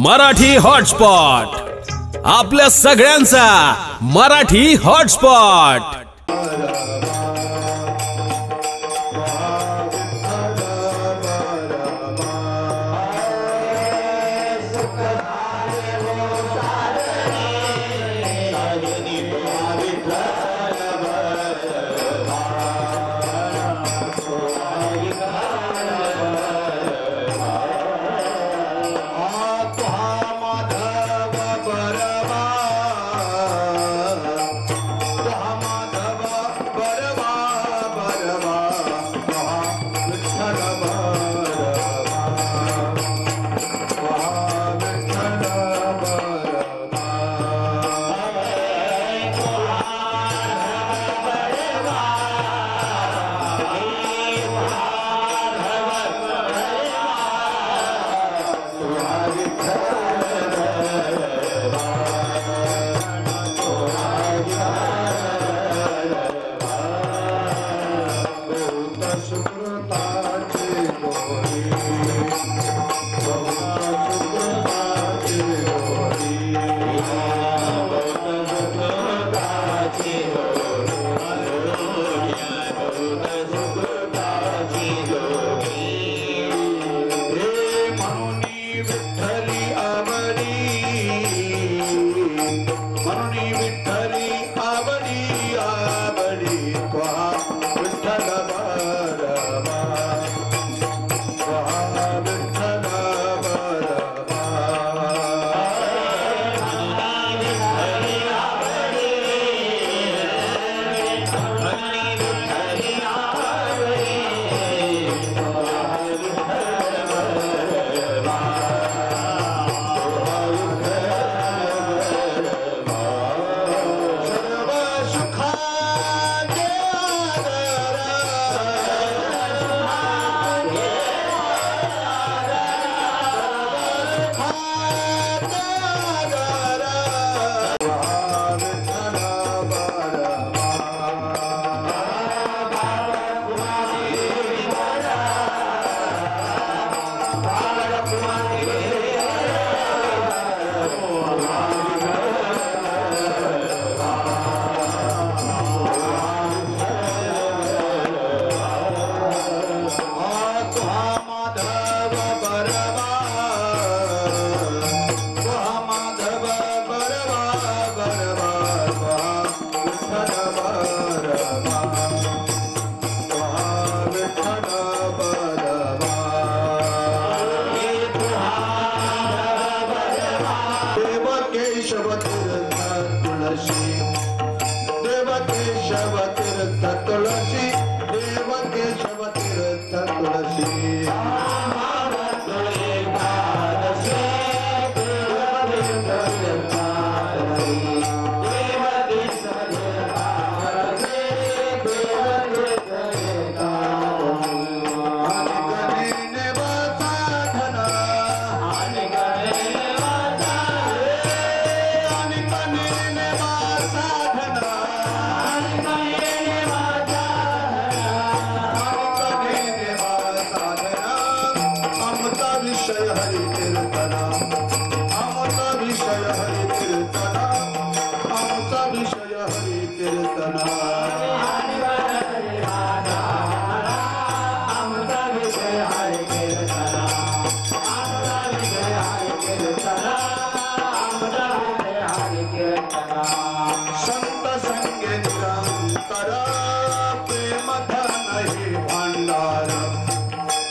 Marathi hotspot, आपल्या सगळ्यांचा Marathi hotspot.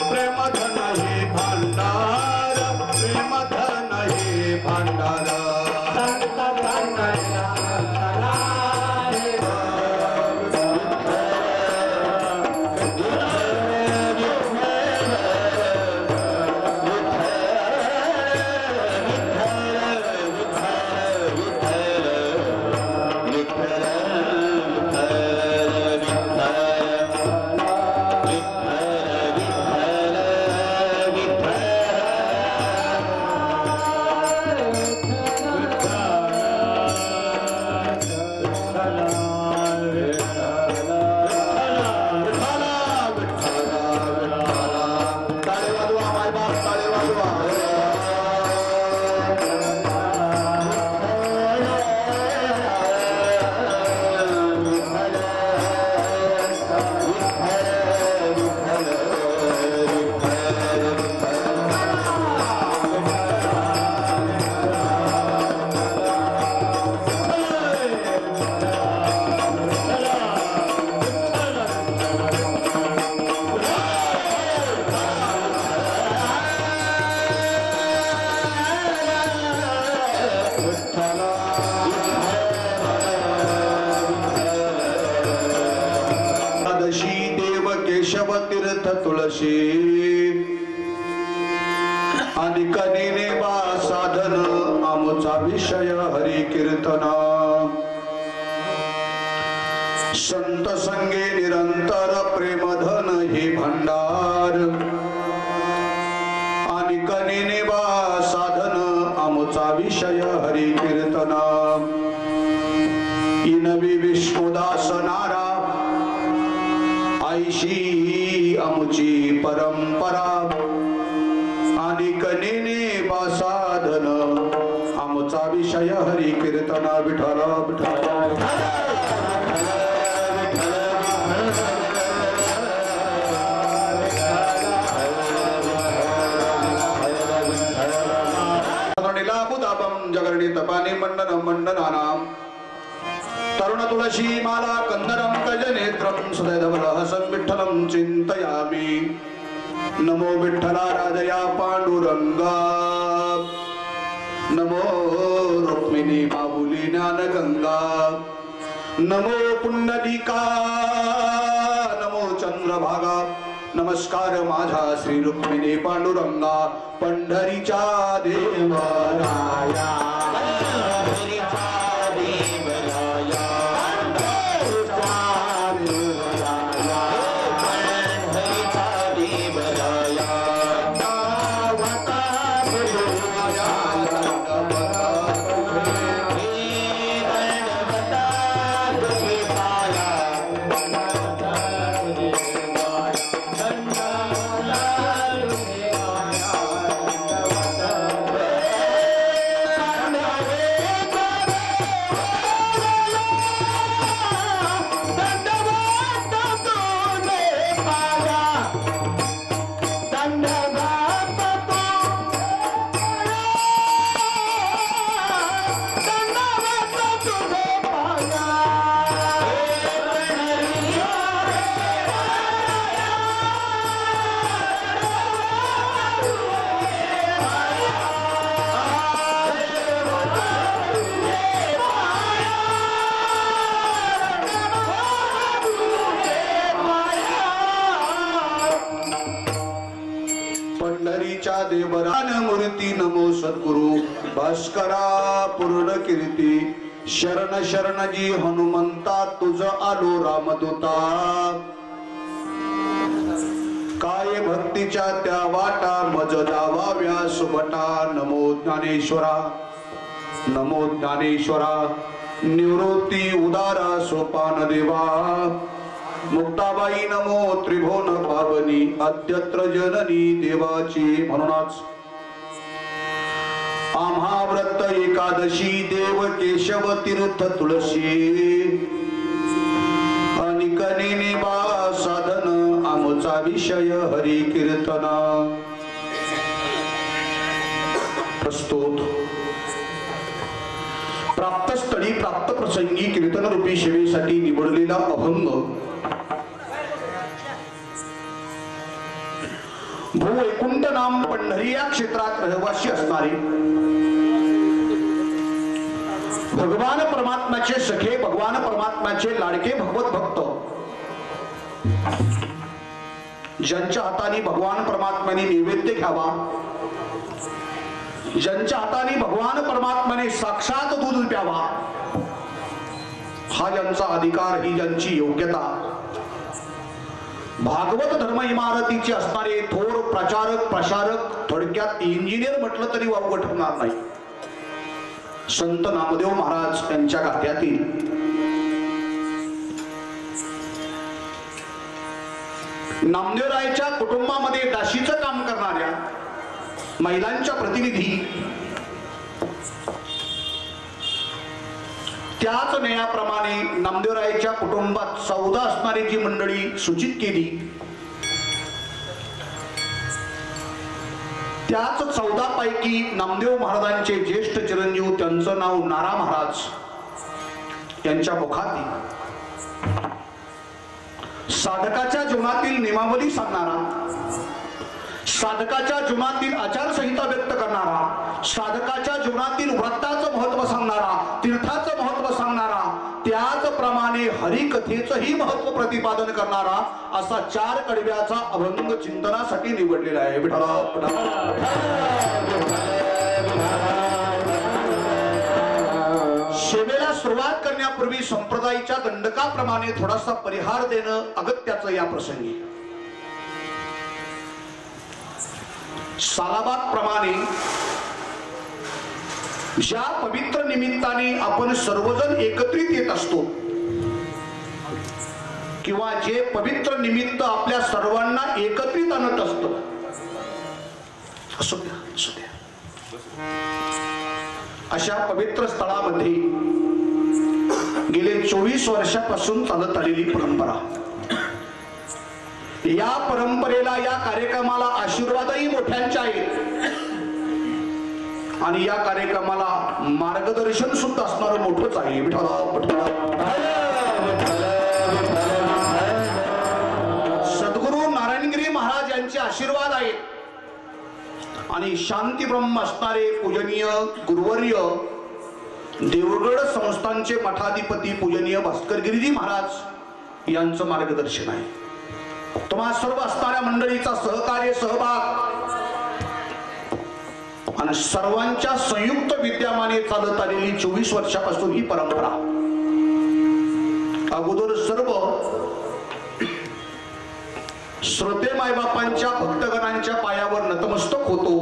प्रेम धन ही भांडार, प्रेम धन तुळशी आणि कनीने बा साधन आमचा विषय हरी कीर्तना संत संगे निरंतर प्रेमधन हे भंडार आणि कनीने बा साधन आमचा विषय हरी कीर्तना इनवी विष्णुदास नारा ऐशी आमची परंपरा आणि कनीने बा साधन आमचा विषय हरी कीर्तना विठ्ठल विठ्ठल जगरणी तपानी मंडन मंडनानाम तरुण तुळशी माला कंदरम गज नेत्रम सदैवलहसं विठ्ठलं चिंतयामि नमो विठ्ठला राजया पांडुरंगा नमो रुक्मिणी बाहुली ज्ञानगंगा नमो पुंडलिका नमो चंद्रभागा नमस्कार माझा श्री रुक्मिणी पांडुरंगा पंढरीच्या देवराया मूर्ती नमो सद्गुरु भास्करा पूर्ण कीर्ती शरण शरण जी हनुमंता तुझ आलो रामदूता काय भक्तीच्या त्या वाटा मज दावाव्या सुबटा नमो ज्ञानेश्वरा निवृत्ती उदारा सोपान देवा मुक्ताबाई नमो त्रिभुवन पावनी अद्यत्र जननी देवाची म्हणूनच आम्हा व्रत एकादशी देव केशव तीर्थ तुळशी आणि कनीने बा साधन आमचा विषय हरी कीर्तना प्रस्तुत प्राप्त स्थळी प्राप्त प्रसंगी कीर्तन रूपी सेवेसाठी निवडलेला अभंग भू वैकुंठ नाम पंढरी या क्षेत्रात रहिवासी असणारे भगवान परमात्म्याचे सखे भगवान परमात्म्याचे लाडके भगवत भक्त ज्यांच्या हाताने भगवान परमात्म्याने नैवेद्य घ्यावा ज्यांच्या हाताने भगवान परमात्म्याने साक्षात दूध प्यावा हा ज्यांचा अधिकार ही ज्यांची योग्यता भागवत धर्म इमारतीचे असणारे थोर प्रचारक प्रसारक थोडक्यात इंजिनियर म्हटलं तरी वावगं ठरणार नाही संत नामदेव महाराज यांच्या गाथ्यातील नामदेवरायच्या कुटुंबामध्ये दासीचं काम करणाऱ्या महिलांच्या प्रतिनिधी त्याच न्यायाप्रमाणे नामदेवरायच्या कुटुंबात 14 असणारी जी मंडळी सूचित केली त्याच 14 पैकी नामदेव महाराजांचे ज्येष्ठ चिरंजीव त्यांचं नाव नारा महाराज यांच्या मुखातील साधकाच्या जीवनातील नियमावली सांगणारा साधकाच्या जीवनातील आचारसंहिता व्यक्त करणारा साधकाच्या जीवनातील व्रताचं महत्व सांगणारा तीर्थाचं महत्व सांगणारा त्याचप्रमाणे त्याचप्रमाणे हरिकथेचंही महत्व प्रतिपादन करणारा असा 4 कडव्याचा अभंग चिंतनासाठी निवडलेला आहे. सेवेला सुरुवात करण्यापूर्वी संप्रदायाच्या दंडकाप्रमाणे थोडासा परिहार देणं अगत्याचं या प्रसंगी. सालाबाद प्रमाणे ज्या पवित्र निमित्ताने आपण सर्वजण एकत्रित येत असतो किंवा जे पवित्र निमित्त आपल्या सर्वांना एकत्रित आणत असतो, असू द्या अशा पवित्र स्थळामध्ये गेले 24 वर्षापासून चालत आलेली परंपरा, या परंपरेला, या कार्यक्रमाला आशीर्वादही मोठ्यांचे आहेत आणि या कार्यक्रमाला मार्गदर्शन सुद्धा असणारं मोठंच आहे. सद्गुरू नारायणगिरी महाराज यांचे आशीर्वाद आहेत आणि शांती ब्रह्म असणारे पूजनीय गुरुवर्य देवगड संस्थानचे मठाधिपती पूजनीय भास्करगिरीजी महाराज यांचं मार्गदर्शन आहे. तुम्हा सर्व असणाऱ्या मंडळीचा सहकार्य, सहभाग आणि सर्वांच्या संयुक्त विद्यमाने चालत आलेली 24 वर्षापासून ही परंपरा. अगोदर सर्व श्रोते मायबापांच्या भक्तगणांच्या पायावर नतमस्तक होतो,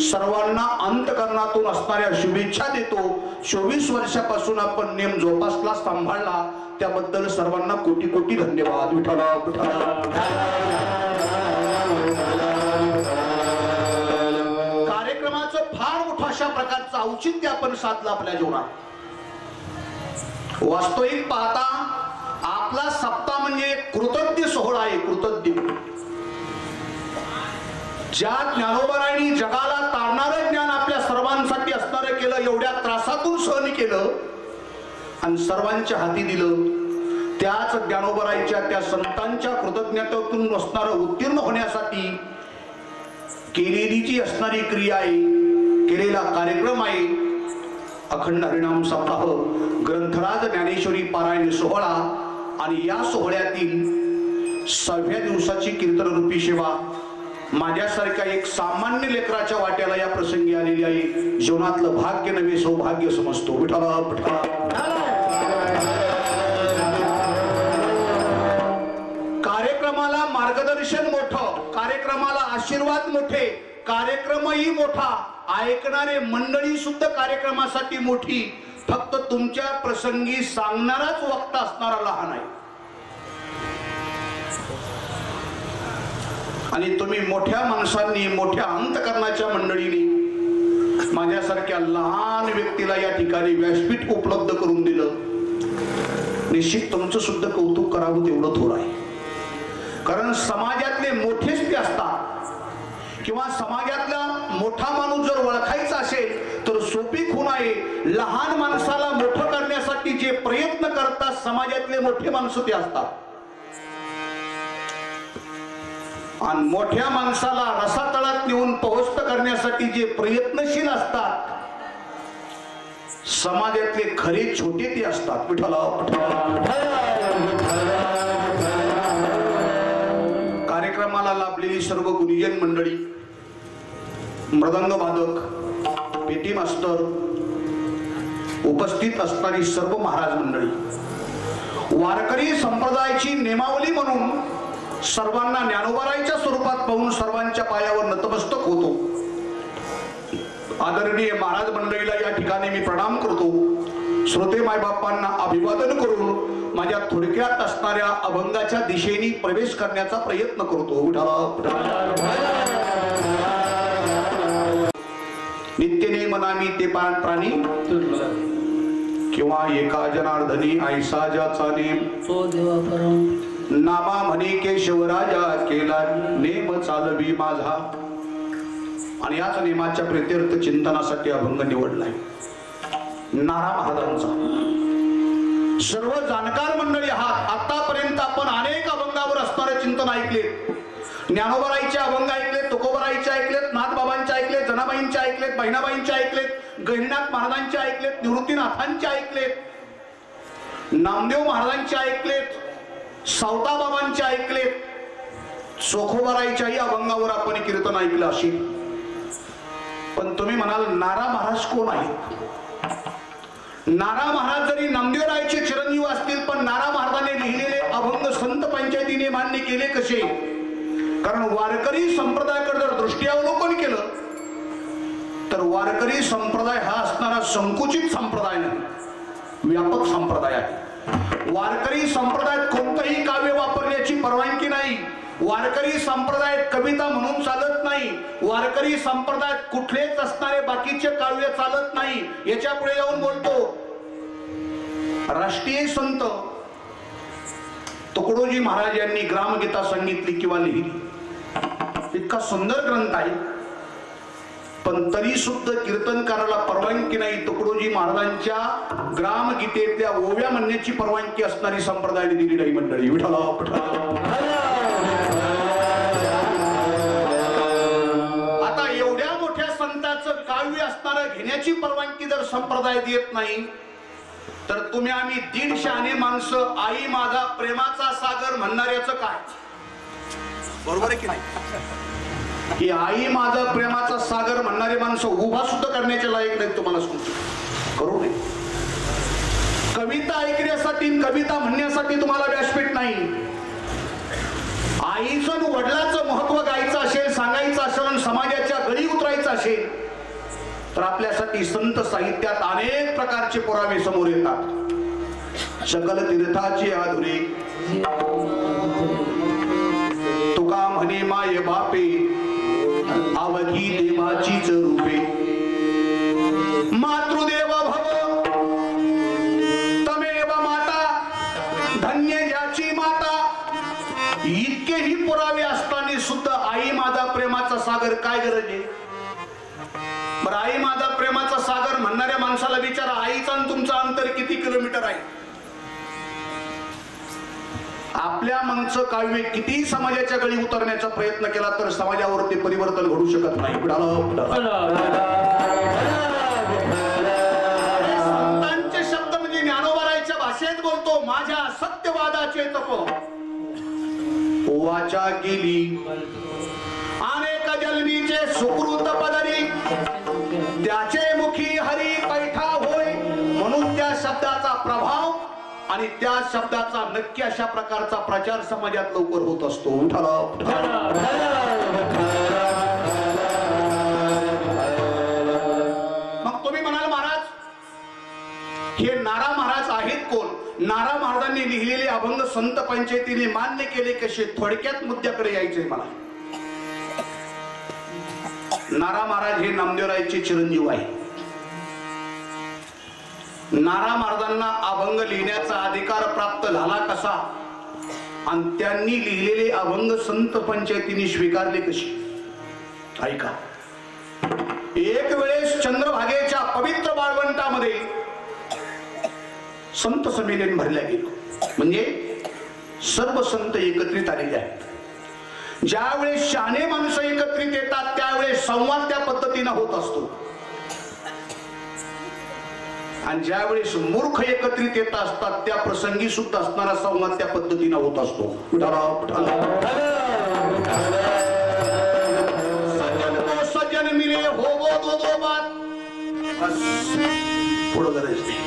सर्वांना अंतकरणातून असणाऱ्या शुभेच्छा देतो. 24 वर्षापासून आपण नेम जोपासला, सांभाळला, त्याबद्दल सर्वांना कोटी कोटी धन्यवाद. कार्यक्रमाचं फार मोठं अशा प्रकारचं औचित्य आपण साधलं आपल्या जीवनात. वास्तविक पाहता आपला सप्ताह म्हणजे कृतज्ञ सोहळा आहे. कृतज्ञ ज्या ज्ञानोबारायांनी जगाला तारणारं ज्ञान आपल्या सर्वांसाठी असणारं केलं, एवढ्या त्रासातून सहन केलं आणि सर्वांच्या हाती दिलं, त्याच ज्ञानोबारायांच्या त्या संतांच्या कृतज्ञतेतून असणारं उत्तीर्ण होण्यासाठी केलेली जी असणारी क्रिया आहे, केलेला कार्यक्रम आहे अखंड हरिनाम सप्ताह, ग्रंथराज ज्ञानेश्वरी पारायण सोहळा आणि या सोहळ्यातील 6व्या दिवसाची कीर्तन रूपी सेवा माझ्यासारख्या एक सामान्य लेकराच्या वाट्याला या प्रसंगी आलेली आहे. जीवनातलं भाग्य नव्हे सौभाग्य समजतो. कार्यक्रमाला मार्गदर्शन मोठं, कार्यक्रमाला आशीर्वाद मोठे, कार्यक्रमही मोठा, ऐकणारे मंडळी सुद्धा कार्यक्रमासाठी मोठी. फक्त तुमच्या प्रसंगी सांगणाराच वक्ता असणारा लहान आहे आणि तुम्ही मोठ्या माणसांनी, मोठ्या अंतकरणाच्या मंडळींनी माझ्यासारख्या लहान व्यक्तीला या ठिकाणी व्यासपीठ उपलब्ध करून दिलं. निश्चित तुमचं सुद्धा कौतुक करावं तेवढं थोडं आहे. कारण समाजातले मोठेच ते असतात किंवा समाजातला मोठा माणूस जर ओळखायचा असेल तर सोपी खूण आहे. लहान माणसाला मोठं करण्यासाठी जे प्रयत्न करतात समाजातले मोठे माणसं ते असतात आणि मोठ्या माणसाला रसातळात नेऊन पोहोचत करण्यासाठी जे प्रयत्नशील असतात समाजातले खरे छोटे ते असतात. कार्यक्रमाला लाभलेली सर्व गुरुजन मंडळी, मृदंग वादक, पेटी मास्टर, उपस्थित असणारी सर्व महाराज मंडळी, वारकरी संप्रदायाची नेमावली म्हणून सर्वांना ज्ञानोबारायांच्या स्वरूपात पाहून सर्वांच्या पायावर नतमस्तक होतो. आदरणीय महाराज मंडळीला या ठिकाणी मी प्रणाम करतो. श्रोते मायबापांना अभिवादन करून माझ्या थोडक्यात असणाऱ्या अभंगाच्या दिशेने प्रवेश करण्याचा प्रयत्न करतो. नित्य नेम नामी ते प्राणी किंवा एका जनार्दनी ऐसा ज्याचा नेम तो देवा परम नामा म्हणे केशवराजा केला नेम चालवी माझा. आणि याच नेमाच्या प्रीत्यर्थ चिंतनासाठी अभंग निवडलाय नारा महाराजांचा. सर्व जाणकार मंडळी आहात. आतापर्यंत आपण अनेक अभंगावर असणारे चिंतन ऐकले. ज्ञानोबाराईचे अभंग ऐकलेत, तुकोबाराईचे ऐकलेत, नाथबाबांचे ऐकलेत, जनाबाईंचे ऐकलेत, बहिणाबाईंचे ऐकलेत, गहिनीनाथ महाराजांचे ऐकलेत, निवृत्तीनाथांचे ऐकलेत. नामदेव महाराजांचे ऐकलेत, सावताबाबांचे ऐकलेत, चोखोबाराईच्याही अभंगावर आपण कीर्तन ऐकलं असेल. पण तुम्ही म्हणाल नारा महाराज कोण आहेत? नारा महाराज जरी नामदेवरायचे चिरंजीव असतील, पण नारा महाराजांनी लिहिलेले अभंग संत पंचायतीने मान्य केले कसे? कारण वारकरी संप्रदायाकडे जर दृष्टी अवलोकन केलं तर वारकरी संप्रदाय हा असणारा संकुचित संप्रदाय नाही, व्यापक संप्रदाय आहे. वारकरी संप्रदायात कोणतंही काव्य वापरण्याची परवानगी नाही. वारकरी संप्रदायात कविता म्हणून चालत नाही. वारकरी संप्रदायात कुठलेच असणारे बाकीचे काव्य चालत नाही. याच्या पुढे जाऊन बोलतो राष्ट्रीय संत तुकडोजी महाराज यांनी ग्रामगीता सांगितली किंवा लिहिली. इतका सुंदर ग्रंथ आहे, पण तरी सुद्धा कीर्तनकाराला परवानगी नाही. तुकडोजी महाराजांच्या ग्रामगीतेतल्या ओव्या म्हणण्याची परवानगी असणारी संप्रदायाने दिली नाही. मंडळी विठ्ठला आता एवढ्या मोठ्या संतांचं काव्य असणारं घेण्याची परवानगी जर संप्रदाय देत नाही, तर तुम्ही आम्ही 150 आणे माणसं आई माझा प्रेमाचा सागर म्हणणाऱ्याचं काय? बरोबर आहे की नाही? की आई माझा प्रेमाचा सागर म्हणणारे माणसं उभा सुद्धा करण्याचे लायक नाहीत. तुम्हाला सांगतो करू नये. कविता ऐकण्यासाठी कविता म्हणण्यासाठी तुम्हाला व्यासपीठ नाही. आईचं वडिलाचं महत्व गायचं असेल, सांगायचं असेल, समाजाच्या गळी उतरायचं असेल, तर आपल्यासाठी संत साहित्यात अनेक प्रकारचे पुरावे समोर येतात. सकल तीर्थाची आधुरी तुका म्हणे माय बापे, अवघी देवाचीच रूपे, मातृदेव भव तमेव माता, धन्य ज्याची माता. इतकेही पुरावे असताना सुद्धा आई माझा प्रेमाचा सागर काय गरज आहे? बरं, आई माझा प्रेमाचा सागर म्हणणाऱ्या माणसाला विचारा, आईचा आणि तुमचा अंतर किती किलोमीटर आहे? आपल्या मनचं काव्य किती समाजाच्या गळी उतरण्याचा प्रयत्न केला तर समाजावरती परिवर्तन घडू शकत नाही. संतांचे शब्द म्हणजे ज्ञानोबारायच्या भाषेत बोलतो, माझ्या सत्यवादाचे तप वाचा गेली अनेक जन्मीचे सुकृत पदरी, त्याचे मुखी हरी पैठा होय. म्हणून त्या शब्दाचा प्रभाव आणि त्या शब्दाचा नक्की अशा प्रकारचा प्रचार समाजात लवकर होत असतो. मग तुम्ही म्हणाल महाराज हे नारा महाराज आहेत कोण? नारा महाराजांनी लिहिलेले अभंग संत पंचायतीने मान्य केले कसे? थोडक्यात मुद्द्याकडे यायचंय मला. नारा महाराज हे नामदेवरायचे चिरंजीव आहे. नारा महाराजांना अभंग लिहिण्याचा अधिकार प्राप्त झाला कसा आणि त्यांनी लिहिलेले अभंग संत पंचायतीने स्वीकारले कसे? ऐका. एक वेळेस चंद्रभागेच्या पवित्र वाळवंटामध्ये संत संमेलन भरल्या गेलं. म्हणजे सर्व संत एकत्रित आलेले आहेत. ज्यावेळेस शहाणे माणसं एकत्रित येतात त्यावेळेस संवाद त्या पद्धतीने होत असतो, आणि ज्यावेळेस मूर्ख एकत्रित येत असतात त्या प्रसंगी सुद्धा असणारा संवाद त्या पद्धतीने होत असतो. सज्जन मिले हो दो बात, पुढं गरज नाही.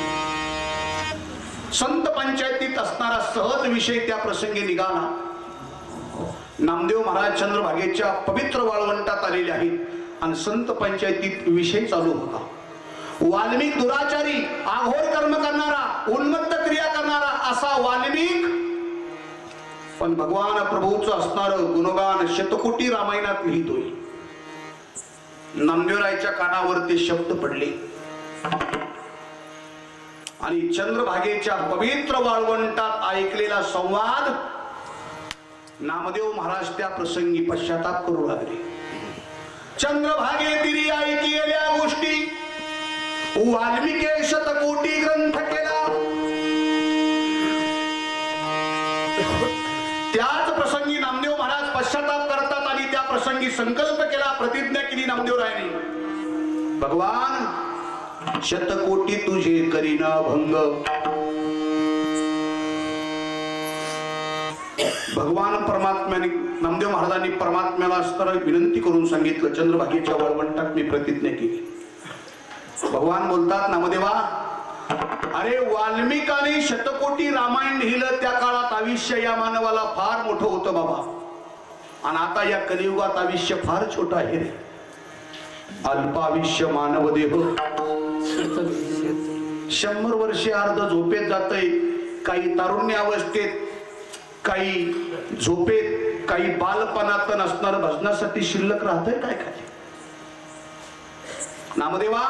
संत पंचायतीत असणारा सहज विषय त्या प्रसंगी निघाला. नामदेव महाराज चंद्रभागेच्या पवित्र वाळवंटात आलेले आहेत आणि संत पंचायतीत विषय चालू होता. वाल्मिक दुराचारी, आघोर कर्म करणारा, उन्मत्त क्रिया करणारा असा वाल्मिक, पण भगवान प्रभूचं असणारं गुणगान शतकोटी रामायणात लिहितोय. नामदेवरायच्या कानावर ते शब्द पडले आणि चंद्रभागेच्या पवित्र वाळवंटात ऐकलेला संवाद नामदेव महाराज त्या प्रसंगी पश्चाताप करू लागले. चंद्रभागे तिरी ऐकलेल्या गोष्टी वाल्मिके शतकोटी ग्रंथ केला. त्याच प्रसंगी नामदेव महाराज पश्चाताप करतात आणि त्या प्रसंगी संकल्प केला, प्रतिज्ञा केली नामदेवरायांनी, भगवान शतकोटी तुझे करीना भंग, भगवान परमात्म्याने नामदेव महाराजांनी परमात्म्याला असताना विनंती करून सांगितलं, चंद्रभागेच्या वळवंटात मी प्रतिज्ञा केली. भगवान बोलतात, नामदेवा, अरे वाल्मिकाने शतकोटी रामायण लिहिलं त्या काळात आयुष्य या मानवाला फार मोठं होतं बाबा, आणि आता या कलियुगात आयुष्य फार छोटं आहे रे. अल्पायुष्य मानव देह 100 वर्षे अर्ध झोपेत जातय, काही तारुण्य अवस्थेत, काही झोपेत, काही बालपणात नसणार भजनासाठी शिल्लक राहतंय काय खाली. नामदेवा,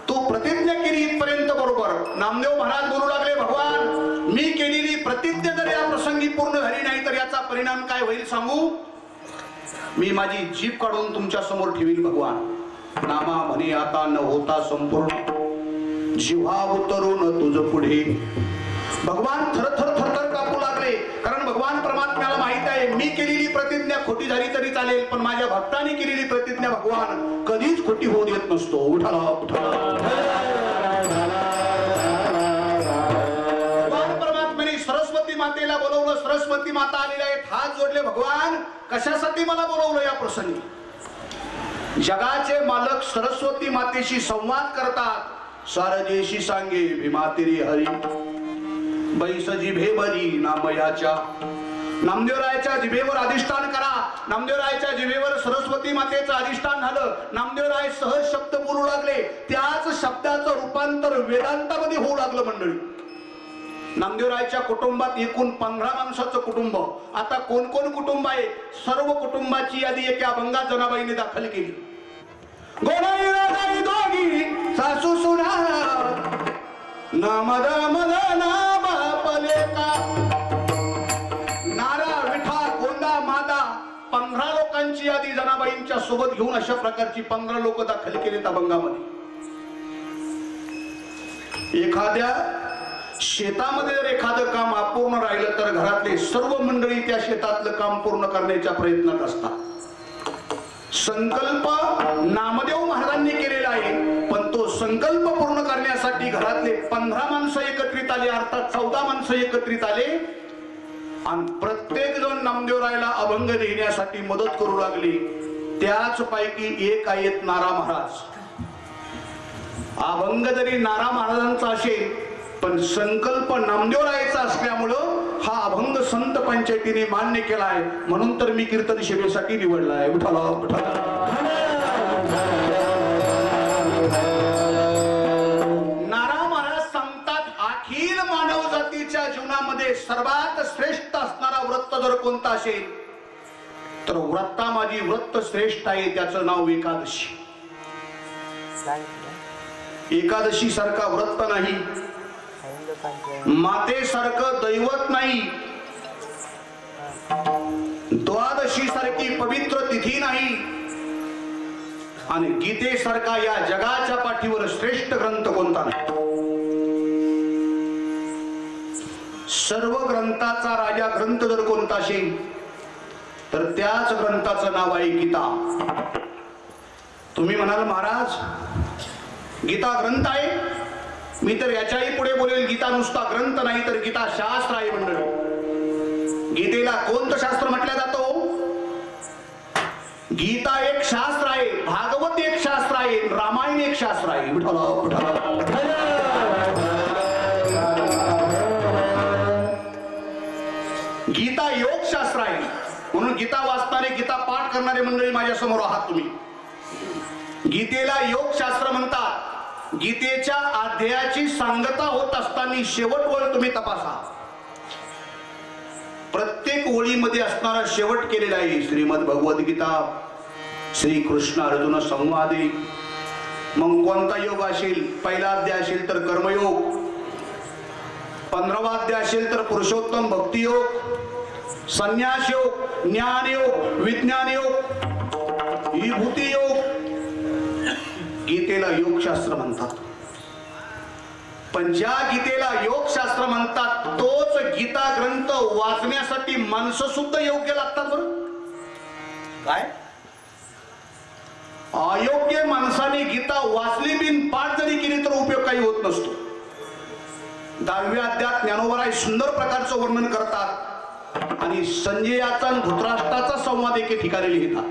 तू प्रतिज्ञा केली इथपर्यंत बरोबर. नामदेव महाराज बोलू लागले, भगवान, मी केलेली प्रतिज्ञा जर या प्रसंगी पूर्ण झाली नाही तर याचा परिणाम काय होईल सांगू. मी माझी जीभ काढून तुमच्या समोर ठेवील भगवान. नामा म्हणे आता न होता संपूर्ण, जिव्हा उतरून तुझ पुढे. भगवान थरथर थरथर कापू लागले, कारण भगवान परमात्म्याला माहित आहे मी केलेली प्रतिज्ञा खोटी झाली तरी चालेल, पण माझ्या भक्तांनी केलेली प्रतिज्ञा भगवान कधीच खोटी होऊ देत नसतो. उठाला उठाला. भगवान परमात्म्याने सरस्वती मातेला बोलवलं. सरस्वती माता आलेल्या आहेत, हात जोडले. भगवान, कशासाठी मला बोलवलं या प्रसंगी. जगाचे मालक सरस्वती मातेशी संवाद करतात. सारजेशी सांगे भीमातिरी हरी, बैस जिभे बरी नामयाच्या. नामदेवरायाच्या जिभेवर अधिष्ठान करा. नामदेवरायाच्या जिभेवर सरस्वती मातेचं अधिष्ठान झालं. नामदेवराय सहज शब्द बोलू लागले. त्याच शब्दाचं रूपांतर वेदांतामध्ये होऊ लागलं. मंडळी, नामदेवरायाच्या कुटुंबात एकूण 15 माणसाचं कुटुंब. आता कोण कोण कुटुंब आहे, सर्व कुटुंबाची यादी एका अभंगात जनाबाईने दाखल केली. गोडाई दोघी सासू सुना, नामद मद ना बापले का. नारा, विठा, गोंदा, मादा, 15 लोकांची यादी जनाबाईंच्या सोबत घेऊन अशा प्रकारची 15 लोक दाखल केलेत अभंगामध्ये. एखाद्या शेतामध्ये जर एखादं काम अपूर्ण राहिलं तर घरातले सर्व मंडळी त्या शेतातलं काम पूर्ण करण्याच्या प्रयत्नात असतात. संकल्प नामदेव महाराजांनी केलेला आहे, पण तो संकल्प पूर्ण करण्यासाठी घरातले 15 माणसं एकत्रित आले, अर्थात 14 माणसं एकत्रित आले, आणि प्रत्येक जण नामदेवरायला अभंग लिहिण्यासाठी मदत करू लागली. त्याच पैकी एक आहेत नारा महाराज. अभंग जरी नारा महाराजांचा असेल, पण संकल्प नामदेवरायाचा असल्यामुळं हा अभंग संत पंचायतीने मान्य केला आहे. म्हणून तर मी कीर्तन सेवेसाठी निवडला आहे. उठाला उठाला. नारा महाराज सांगतात, अखिल मानव जातीच्या जीवनामध्ये सर्वात श्रेष्ठ असणारा व्रत जर कोणता असेल तर व्रता माझी व्रत श्रेष्ठ आहे, त्याचं नाव एकादशी. एकादशी सारखा व्रत नाही, मातेसारखं दैवत नाही, द्वादशी सारखी पवित्र तिथी नाही, आणि गीतेसारखा या जगाच्या पाठीवर श्रेष्ठ ग्रंथ कोणता नाही. सर्व ग्रंथाचा राजा ग्रंथ जर कोणता असेल तर त्याच ग्रंथाचं नाव आहे गीता. तुम्ही म्हणाल महाराज गीता ग्रंथ आहे, मी तर याच्याही पुढे बोलेल, गीता नुसता ग्रंथ नाही तर गीता शास्त्र आहे. मंडळी, गीतेला कोणतं शास्त्र म्हटलं जातं? गीता एक शास्त्र आहे, भागवत एक शास्त्र आहे, रामायण एक शास्त्र आहे. गीता योग शास्त्र आहे. म्हणून गीता वाचणारे, गीता पाठ करणारे मंडळी माझ्या समोर आहात तुम्ही. गीतेला योग शास्त्र म्हणतात. गीतेच्या अध्यायाची सांगता होत असताना शेवट ओळ तुम्ही तपासा. प्रत्येक ओळीमध्ये असणारा शेवट केलेला आहे. श्रीमद भगवद्गीता, श्री कृष्ण अर्जुन संवादे. मग कोणता योग असेल? पहिला अध्याय असेल तर कर्मयोग, 15वा अध्याय असेल तर पुरुषोत्तम भक्ती योग, संन्यास योग, ज्ञान योग, विज्ञान योग, विभूती योग. गीतेला योगशास्त्र म्हणतात. पण ज्या गीतेला योगशास्त्र म्हणतात तोच गीता ग्रंथ वाचण्यासाठी माणसं सुद्धा योग्य लागतात. बरं काय, अयोग्य माणसाने गीता वाचली बिन पाठ जरी केली तर उपयोग काही होत नसतो. 10व्या अध्यायात ज्ञानोबराय सुंदर प्रकारचं वर्णन करतात. आणि संजयाचा आणि धृतराष्ट्राचा संवाद एके ठिकाणी लिहितात.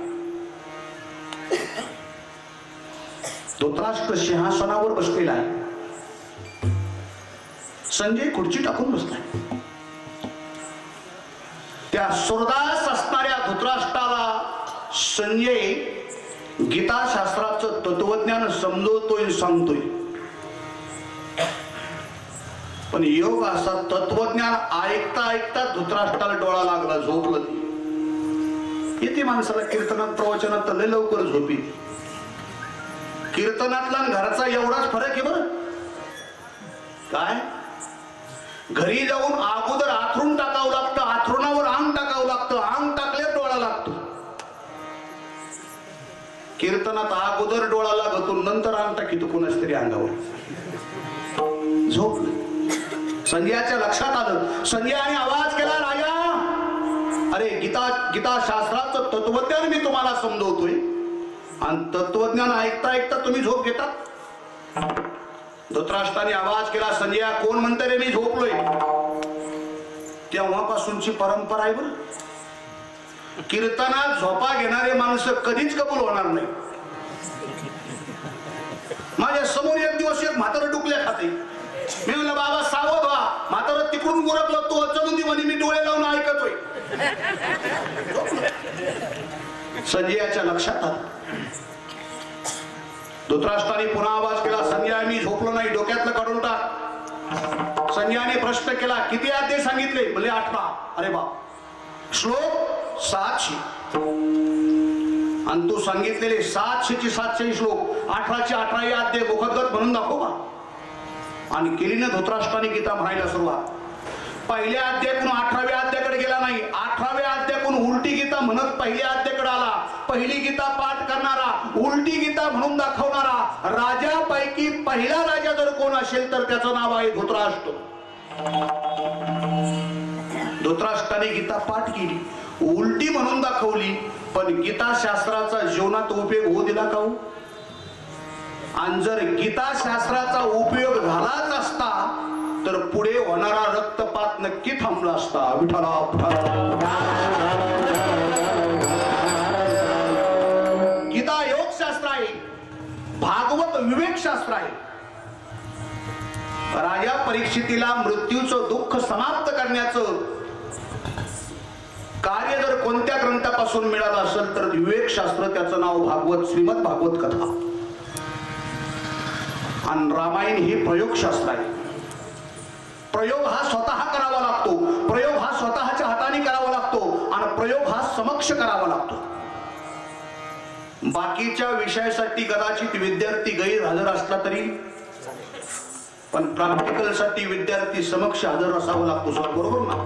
धृतराष्ट्र सिंहासनावर बसलेला आहे, संजय खुर्ची टाकून बसलाय. त्या सुरदास असणाऱ्या धृतराष्ट्राला संजय गीताशास्त्राचं तत्वज्ञान समजवतोय, सांगतोय. पण योग असा तत्वज्ञान ऐकता ऐकता धृतराष्ट्राला डोळा लागला, झोपलं. येते माणसाला कीर्तनात प्रवचनात लय लवकर झोपी. कीर्तनातला घराचा एवढाच फरक आहे बरं. काय घरी जाऊन अगोदर आथरून टाकावं लागतं, आथरुणावर अंग टाकावं लागतं, अंग टाकले डोळा लागतो. कीर्तनात अगोदर डोळा लागतो, नंतर अंग टाकीतो कोणाच तरी अंगावर. झोप. संजयाच्या लक्षात आलं. संजयाने आवाज केला, राजा अरे गीता शास्त्राचं तत्वज्ञान मी तुम्हाला समजवतोय आणि तत्वज्ञान ऐकता ऐकता तुम्ही झोप घेता. धृतराष्ट्राने आवाज केला, संजया कोण म्हणते रे मी झोपलोय? तेव्हापासूनची परंपरा आहे बरं. कीर्तनात झोपा घेणारे माणसं कधीच कबूल होणार नाही. माझ्या समोर एक दिवस एक म्हातारं डुकल्या खाते. मी म्हणलं बाबा सावध व्हा. म्हातारं तिकडून गुरकलं, तो चलून ती म्हणे मी डोळे लावून ऐकतोय. संजयाच्या लक्षात आलं. धृतराष्ट्राने पुन्हा आवाज केला, संजय मी झोपलो नाही, डोक्यातलं काढून टाक. संजयाने प्रश्न केला, किती अध्याय सांगितले? म्हणजे 18. अरे बा, श्लोक 700 आणि तू सांगितलेले 700चे 700 श्लोक 18चे 18 अध्याय मुखगत म्हणून दाखव बा. आणि केली ना धृतराष्ट्राने गीता म्हणायला सुरुवात. पहिल्या अध्यायातून 18व्या अध्यायाकडे गेला नाही, 18व्या अध्यायातून उलटी गीता म्हणत पहिल्या अध्यायाकडे आला. पहिली गीता पाठ करणारा, उलटी गीता म्हणून दाखवणारा राजापैकी पहिला राजा जर कोण असेल तर त्याचं नाव आहे धृतराष्ट्र. धृतराष्ट्राने गीता पाठ केली, उलटी म्हणून दाखवली, पण गीता शास्त्राचा जीवनात उपयोग होऊ दिला का? आणि जर गीता शास्त्राचा उपयोग झालाच असता तर पुढे होणारा रक्तपात नक्की थांबला असता. विठ्ठला गीता योग शास्त्र आहे, भागवत विवेक शास्त्र आहे. राजा परीक्षितीला मृत्यूचं दुःख समाप्त करण्याचं कार्य जर कोणत्या ग्रंथापासून मिळालं असेल तर विवेक शास्त्र, त्याचं नाव भागवत, श्रीमद भागवत कथा. आणि रामायण हे प्रयोगशास्त्र आहे. प्रयोग हा स्वतः करावा लागतो, प्रयोग हा स्वतःच्या हाताने करावा लागतो आणि प्रयोग हा समक्ष करावा लागतो. बाकीच्या विषयासाठी कदाचित विद्यार्थी गैरहजर असला तरी पण प्रॅक्टिकल साठी विद्यार्थी समक्ष हजर असावं लागतो. बरोबर ना?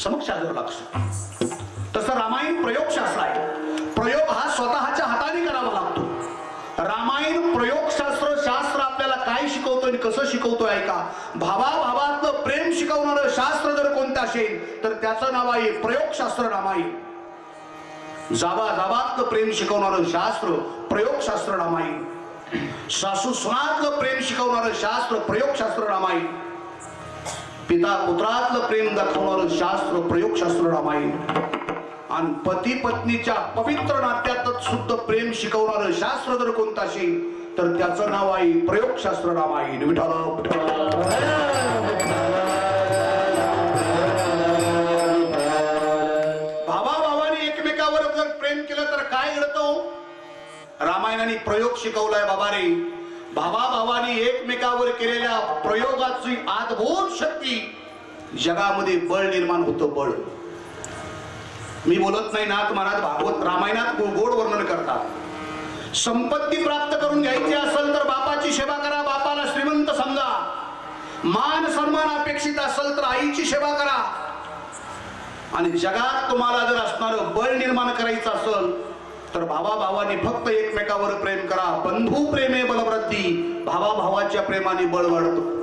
समक्ष हजर लागतो. तसं रामायण प्रयोगशास्त्र आहे. प्रयोग हा स्वतःच्या हाताने करावा लागतो. रामायण प्रयोगशास्त्र शास्त्र आपल्याला काय शिकवतोय आणि कसं शिकवतोय ऐका. भावाभावातलं प्रेम शिकवणारं शास्त्र जर कोणतं असेल तर त्याचं नाव आहे प्रयोगशास्त्र रामायण. जावाजावातलं प्रेम शिकवणारं शास्त्र प्रयोगशास्त्र रामायण. सासू सुनातलं प्रेम शिकवणारं शास्त्र प्रयोगशास्त्र रामायण. पिता पुत्रातलं प्रेम दाखवणारं शास्त्र प्रयोगशास्त्र रामायण. आणि पती पत्नीच्या पवित्र नात्यातच शुद्ध प्रेम शिकवणारं शास्त्र जर कोणतं असेल तर त्याचं नाव आहे प्रयोगशास्त्र रामायण. विठ्ठल भावाभावाने एकमेकावर जर प्रेम केलं तर काय घडतं? रामायणाने प्रयोग शिकवलाय बाबा रे. भावाभावाने एकमेकावर केलेल्या प्रयोगाची अद्भुत शक्ती जगामध्ये बळ निर्माण होतं. बळ मी बोलत नाही. नाथ महाराज भागवत रामायणात गोड वर्णन करतात. संपत्ती प्राप्त करून घ्यायची असेल तर बापाची सेवा करा, बापाला श्रीमंत समजा. मान सन्मान अपेक्षित असेल तर आईची सेवा करा. आणि जगात तुम्हाला जर असणारं बळ निर्माण करायचं असेल तर भावाभावाने फक्त एकमेकावर प्रेम करा. बंधू प्रेमे बलवृद्धी. भावाभावाच्या प्रेमाने बळ वाढतं.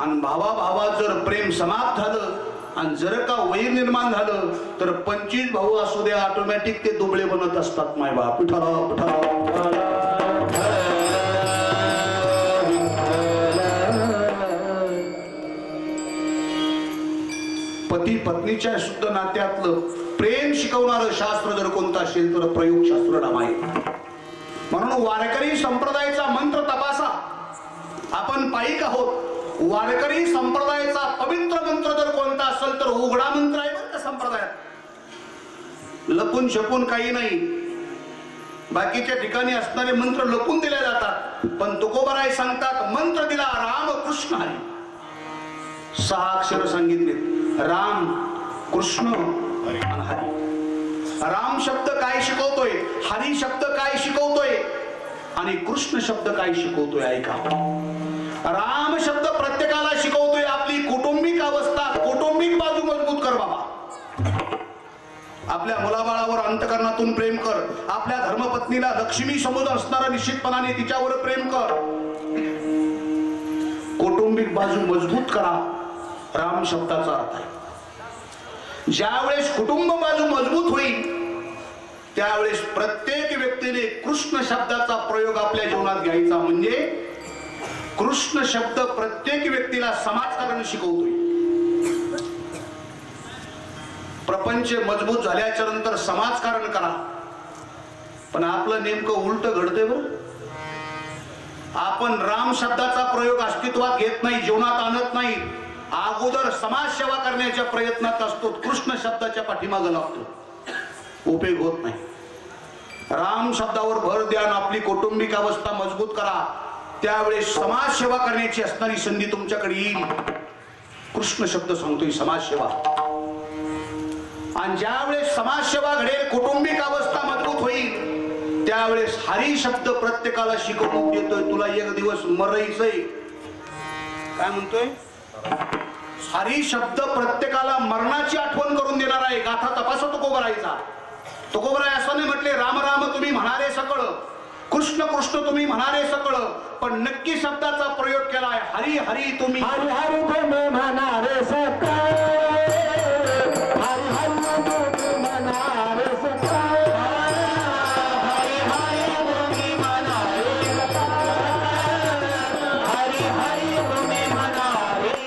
आणि भावाभावात जर प्रेम समाप्त झालं आणि जर का वैर निर्माण झालं तर 25 भाऊ असू द्या ऑटोमॅटिक ते दुबळे बनत असतात. माय बाप पती पत्नीच्या शुद्ध नात्यातलं प्रेम शिकवणारं शास्त्र जर कोणतं असेल तर प्रयोगशास्त्र रामायण. म्हणून वारकरी संप्रदायाचा मंत्र तपासा. आपण पायिक आहोत. वारकरी संप्रदायाचा पवित्र मंत्र जर कोणता असेल तर उघडा मंत्र आहे बरं का संप्रदायात. लपून छपून काही नाही. बाकीच्या ठिकाणी असणारे मंत्र लपून दिले जातात, पण तुकोबाराय सांगतात मंत्र दिला राम कृष्ण हरी. 6 अक्षर सांगितले, राम कृष्ण आणि हरी. राम शब्द काय शिकवतोय, हरी शब्द काय शिकवतोय आणि कृष्ण शब्द काय शिकवतोय ऐका. राम शब्द प्रत्येकाला शिकवतोय आपली कौटुंबिक अवस्था, कौटुंबिक बाजू मजबूत कर बाबा. आपल्या मुलाबाळावर अंतकरणातून प्रेम कर. आपल्या धर्मपत्नीला लक्ष्मी समोर असणारा निश्चितपणाने तिच्यावर प्रेम कर. कौटुंबिक बाजू मजबूत करा, राम शब्दाचा अर्थ आहे. ज्यावेळेस कुटुंब बाजू मजबूत होईल त्यावेळेस प्रत्येक व्यक्तीने कृष्ण शब्दाचा प्रयोग आपल्या जीवनात घ्यायचा. म्हणजे कृष्ण शब्द प्रत्येक व्यक्तीला समाजकारण शिकवतोय. प्रपंच मजबूत झाल्याच्या नंतर समाजकारण करा, पण आपलं नेमकं उलट घडतंय बरं. आपण राम शब्दाचा प्रयोग अस्तित्वात घेत नाही, जीवनात आणत नाही. अगोदर समाजसेवा करण्याच्या प्रयत्नात असतो, कृष्ण शब्दाच्या पाठीमागे लागतो, उपयोग होत नाही. राम शब्दावर भर द्या, आपली कौटुंबिक अवस्था मजबूत करा. त्यावेळेस समाजसेवा करण्याची असणारी संधी तुमच्याकडे येईल. कृष्ण शब्द सांगतोय समाजसेवा. आणि ज्यावेळेस समाजसेवा घडेल, कौटुंबिक अवस्था मजबूत होईल, त्यावेळेस हरी शब्द प्रत्येकाला शिकवून देतोय तुला एक दिवस मरायचंय. काय म्हणतोय? हरी शब्द प्रत्येकाला मरणाची आठवण करून देणार आहे. गाथा तपासा तुकोबारायचा. तुकोबाराय असं नाही म्हटले राम राम तुम्ही म्हणारे सकळ, कृष्ण कृष्ण तुम्ही म्हणारे सकळ, पण नक्की शब्दाचा प्रयोग केलाय. हरी हरी तुम्ही हरी हरी तुम्ही म्हणारे सकळ, हरी हरी तुम्ही म्हणारे सकळ, हरी हरी तुम्ही म्हणारे सकळ, हरी हरी तुम्ही म्हणारे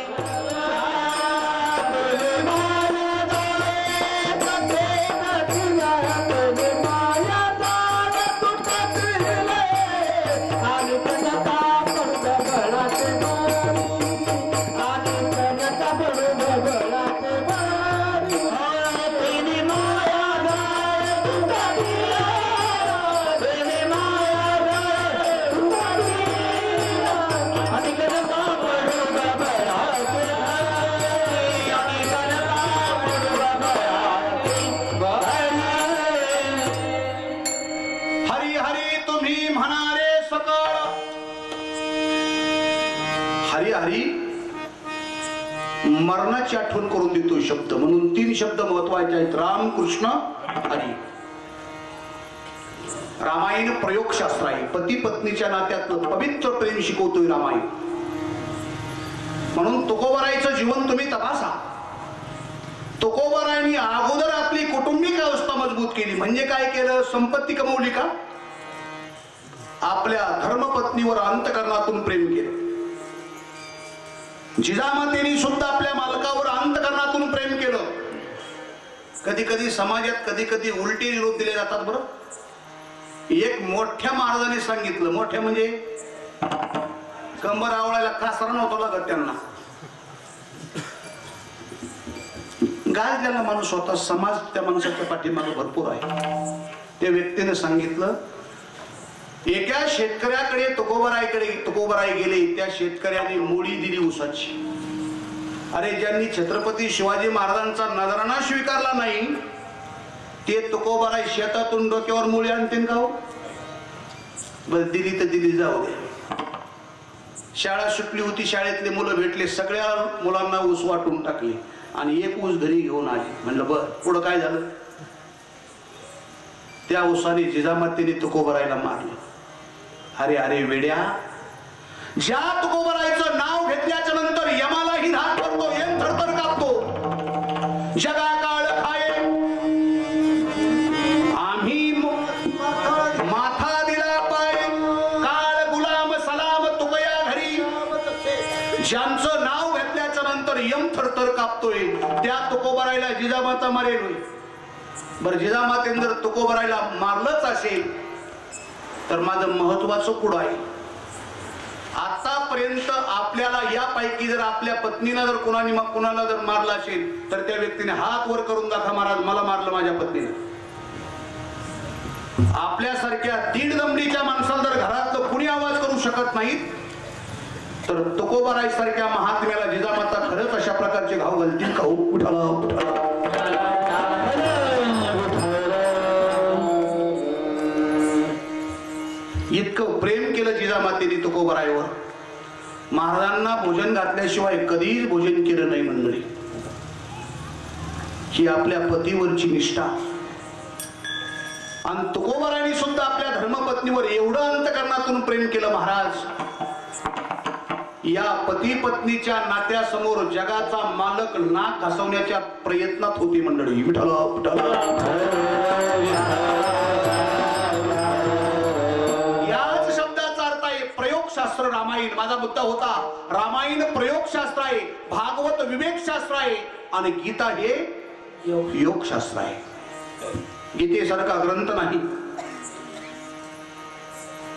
मरणाची आठवण करून देतो शब्द. म्हणून 3 शब्द महत्वाचे आहेत, राम कृष्ण हरी. रामायण प्रयोगशास्त्र आहे. पती पत्नीच्या नात्यातलं पवित्र प्रेम शिकवतोय रामायण. म्हणून तुकोबारायचं जीवन तुम्ही तपासा. तुकोबारायांनी अगोदर आपली कौटुंबिक अवस्था मजबूत केली. म्हणजे काय केलं? संपत्ती कमवली का? आपल्या धर्मपत्नीवर अंतकरणातून प्रेम केलं. जिजामातेने सुद्धा आपल्या मालकावर अंतकरणातून प्रेम केलं. कधी कधी समाजात कधी कधी उलटे निरोप दिले जातात बरं. एक मोठ्या महाराजांनी सांगितलं, मोठ्या म्हणजे कंबर आवळायला कासरा नव्हता लागत त्यांना. गाजलेला माणूस होता, समाज त्या माणसाच्या पाठीमागे भरपूर आहे. त्या व्यक्तीने सांगितलं, एका शेतकऱ्याकडे तुकोबाराय गेले. त्या शेतकऱ्याने मोडी दिली ऊसाची. अरे ज्यांनी छत्रपती शिवाजी महाराजांचा नजराणा स्वीकारला नाही ते तुकोबाराय शेतातून डोक्यावर मुळी आणतील का हो? बस दिली तर दिली, जाऊ दे. शाळा सुटली होती, शाळेतले मुलं भेटले, सगळ्या मुलांना ऊस वाटून टाकले आणि एक ऊस घरी घेऊन आले. म्हणलं बर पुढं काय झालं? त्या ऊसाने जिजामातेने तुकोबारायला मारलं. अरे अरे वेड्या, ज्या तुकोबारायचं नाव घेतल्याच्या नंतर यमालाही धाक करतो, यम थरथर कापतो. जगा काळ खाये आम्ही माथा दिला पाय, काळ गुलाम सलाम तुकया घरी. ज्यांचं नाव घेतल्याच्या नंतर यम थरथर कापतो वागतोय त्या तुकोबारायला जिजामाता मारेल होय. बरं जिजामातेन जर तुकोबारायला मारलंच असेल तर माझं महत्वाचं पुढं आहे. आतापर्यंत आपल्याला यापैकी जर आपल्या पत्नीला जर कुणाला जर मारला असेल तर त्या व्यक्तीने हात वर करून दाखवा, महाराज मला मारलं माझ्या पत्नीने. आपल्यासारख्या दीड दमडीच्या माणसाला जर घरातलं कुणी आवाज करू शकत नाहीत तर तुकोबाराय सारख्या महात्म्याला जिजामाता खरंच अशा प्रकारचे घाव घालतील का? उठाला उठाला. इतकं प्रेम केलं जिजामातेने तुकोबारायवर. महाराजांना भोजन घातल्याशिवाय कधीच भोजन केलं नाही मंडळी. ही आपल्या पतीवरची निष्ठा. आणि तुकोबारायने सुद्धा आपल्या धर्मपत्नीवर एवढं अंतकरणातून प्रेम केलं महाराज. या पती पत्नीच्या नात्यासमोर जगाचा मालक नाक घासवण्याच्या प्रयत्नात होती मंडळी. विठ्ठला विठ्ठला. याच शब्दाचा अर्थ आहे प्रयोगशास्त्र रामायण. माझा मुद्दा होता रामायण प्रयोगशास्त्र आहे, भागवत विवेकशास्त्र आहे आणि गीता हे योगशास्त्र आहे. गीतेसारखा ग्रंथ नाही.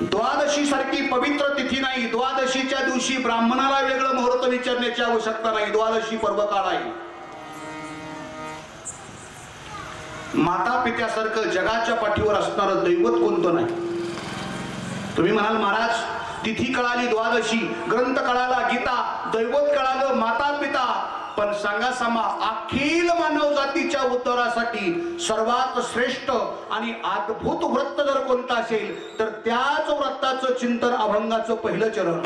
द्वादशी सारखी पवित्र तिथी नाही. द्वादशीच्या दिवशी ब्राह्मणाला वेगळं मुहूर्त विचारण्याची आवश्यकता नाही. द्वादशी पर्व काळ आहे. माता पित्यासारखं जगाच्या पाठीवर असणारं दैवत कोणतं नाही. तुम्ही म्हणाल महाराज तिथी कळाली द्वादशी, ग्रंथ कळाला गीता, दैवत कळालं माता पिता, पण सांगा सामा अखिल मानव जातीच्या उद्धारासाठी सर्वात श्रेष्ठ आणि अद्भुत व्रत जर कोणतं असेल तर त्याच व्रताचं चिंतन अभंगाचं पहिलं चरण.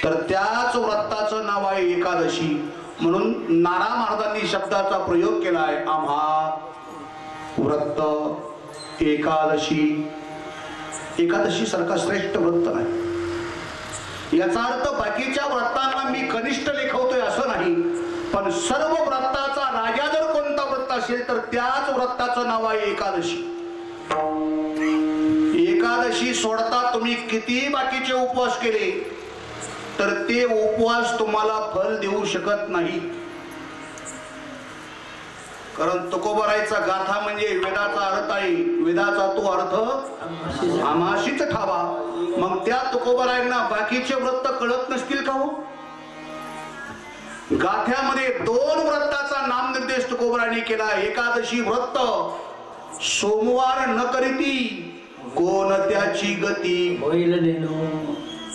तर त्याच व्रताचं नाव आहे एकादशी. म्हणून नाना महाराजांनी शब्दाचा प्रयोग केलाय. आम्हा व्रत एकादशी. एकादशी सारखा श्रेष्ठ व्रत नाही. याचा अर्थ बाकीच्या व्रतांना मी कनिष्ठ लेखवतोय असं नाही, पण सर्व व्रताचा राजा जर कोणता व्रत असेल तर त्याच व्रताचं नाव आहे एकादशी. एकादशी सोडता तुम्ही किती बाकीचे उपवास केले तर ते उपवास तुम्हाला फल देऊ शकत नाही. कारण तुकोबारायचा गाथा म्हणजे वेदाचा अर्थ आहे. वेदाचा तो अर्थ आमाशीच ठावा. मग त्या तुकोबारायांना बाकीचे व्रत कळत नसतील का हो? गाथ्यामध्ये दोन व्रताचा नामनिर्देश तुकोबारायांनी केला. एकादशी व्रत सोमवार न करीती कोण त्याची गती होईल.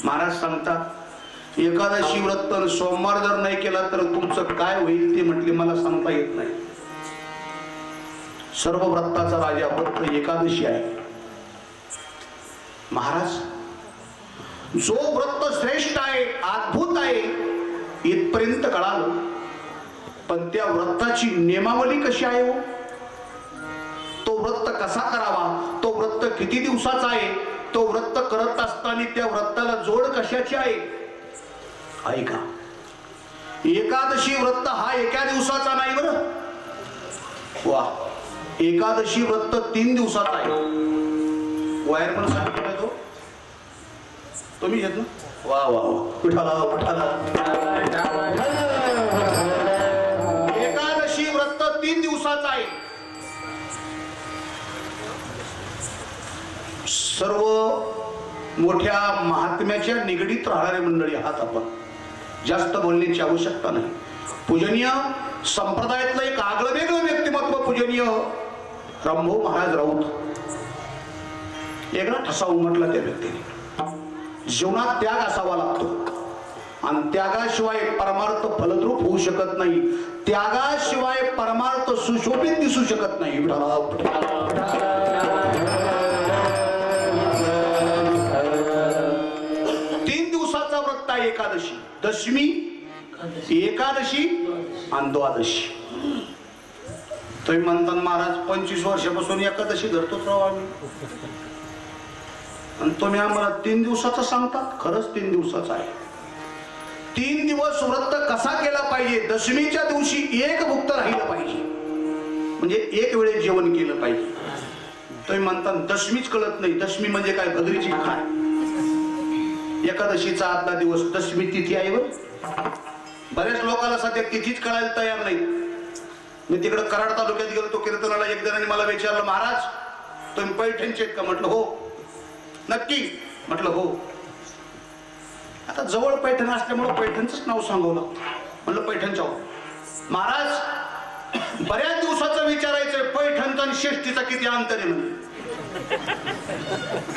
महाराज सांगतात एकादशी व्रत सोमवार जर नाही केला तर तुमचं काय होईल ते म्हटले मला सांगता येत नाही. सर्व व्रताचा राजा व्रत एकादशी आहे. महाराज जो व्रत श्रेष्ठ आहे अद्भुत आहे इथपर्यंत कळालं, पण त्या व्रताची नियमावली कशी आहे हो? तो व्रत कसा करावा? तो व्रत किती दिवसाचा आहे? तो व्रत करत असताना त्या व्रताला जोड कशाची आहे? ऐका, एकादशी व्रत हा एका दिवसाचा नाही बरं. वा, एकादशी व्रत 3 दिवसाचा आहे. वायर पण सांगितलं तो तुम्ही घेत ना. वा वा वा, कुठाला कुठाला. एकादशी व्रत 3 दिवसाचा आहे. सर्व मोठ्या महात्म्याच्या निगडीत राहणारे मंडळी आहात आपण. जास्त बोलण्याची आवश्यकता नाही. पूजनीय संप्रदायातलं एक आगळं वेगळं व्यक्तिमत्व पूजनीय रामभाऊ महाराज राऊत. वेगळा ठसा उमटला त्या व्यक्तीने. जीवनात त्याग असावा लागतो आणि त्यागाशिवाय परमार्थ फलद्रूप होऊ शकत नाही. त्यागाशिवाय परमार्थ सुशोभित दिसू शकत नाही. 3 दिवसाचा व्रत एकादशी, दशमी, एकादशी आणि द्वादशी. तुम्ही म्हणता महाराज 25 वर्षापासून एकादशी धरतोच राव आम्ही, आणि तुम्ही आम्हाला 3 दिवसाचं सांगतात. खरंच 3 दिवसाचं आहे. 3 दिवस व्रत कसा केला पाहिजे? दशमीच्या दिवशी एक भुक्त राहिलं पाहिजे, म्हणजे एक वेळेस जेवण केलं पाहिजे. तुम्ही म्हणता दशमीच कळत नाही. दशमी म्हणजे काय? भद्रीची खाय. एकादशीचा आदला दिवस दशमी तिथी आहे. बऱ्याच लोकांना सध्या तिथीच कळायला तयार नाही. मी तिकडे कराड तालुक्यात गेलो, तो कीर्तनाला एक जणांनी मला विचारलं, महाराज तुम्ही पैठणचे का? म्हटलं हो. नक्की? म्हटलं हो. आता जवळ पैठण असल्यामुळे पैठणचंच नाव सांगावं लागतं. म्हटलं पैठणच्या हो. महाराज बऱ्याच दिवसाचं विचारायचंय, पैठणचा आणि शेष्टीचा किती अंतर आहे म्हणजे.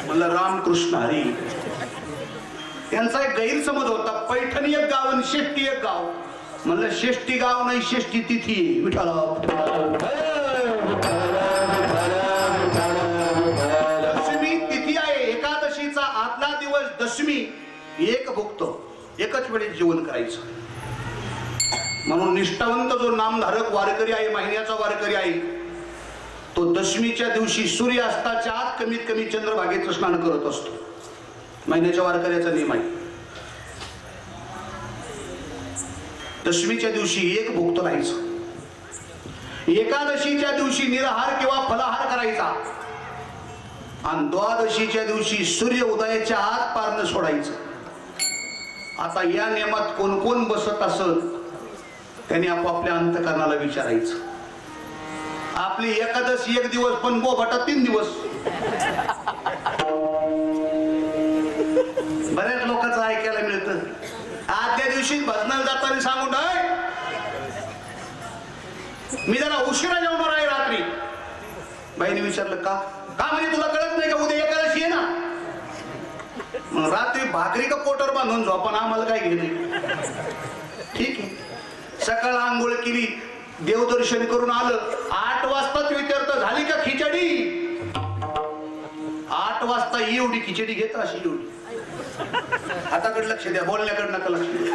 म्हणलं रामकृष्ण हरी. त्यांचा एक गैरसमज होता, पैठण एक गाव आणि शेष्टी एक गाव. म्हणलं शेष्टी गाव नाही, शेष्टी तिथी. विठाला दशमी तिथी आहे. एकादशीचा आदला दिवस दशमी. एक भुक्त एकच वेळेस जेवण करायचं. म्हणून निष्ठावंत जो नामधारक वारकरी आहे, महिन्याचा वारकरी आहे, तो दशमीच्या दिवशी सूर्यास्ताच्या आत कमीत कमी चंद्रभागेचं स्नान करत असतो. महिन्याच्या वारकऱ्याचा नियम आहे. दशमीच्या दिवशी एक भुक्त राहायचं. एकादशीच्या दिवशी निराहार किंवा फलाहार करायचा, आणि द्वादशीच्या दिवशी सूर्य उदयाच्या आत पारणं सोडायचं. आता या नियमात कोण कोण बसत असत त्यांनी आपापल्या अंतकरणाला विचारायचं. आपली एकादशी एक दिवस, पण बोभाटा 3 दिवस. बऱ्याच लोकांचं ऐकायला मिळतं, आदल्या दिवशी भजनाला जाताना सांगून मी जरा उशिरा जेवणार आहे रात्री. बाईने विचारलं का? का म्हणजे तुला कळत नाही का उद्या एकादशी आहे ना? मग रात्री भाकरी का पोटर बांधून झोपण, आम्हाला काय घेणे. ठीक आहे. सकाळ आंघोळ केली, देवदर्शन करून आलं, 8 वाजताच विचारतं झाली का खिचडी? 8 वाजता एवढी खिचडी घेत अशी एवढी. हाताकडे लक्ष द्या, बोलण्याकडे नका लक्ष द्या.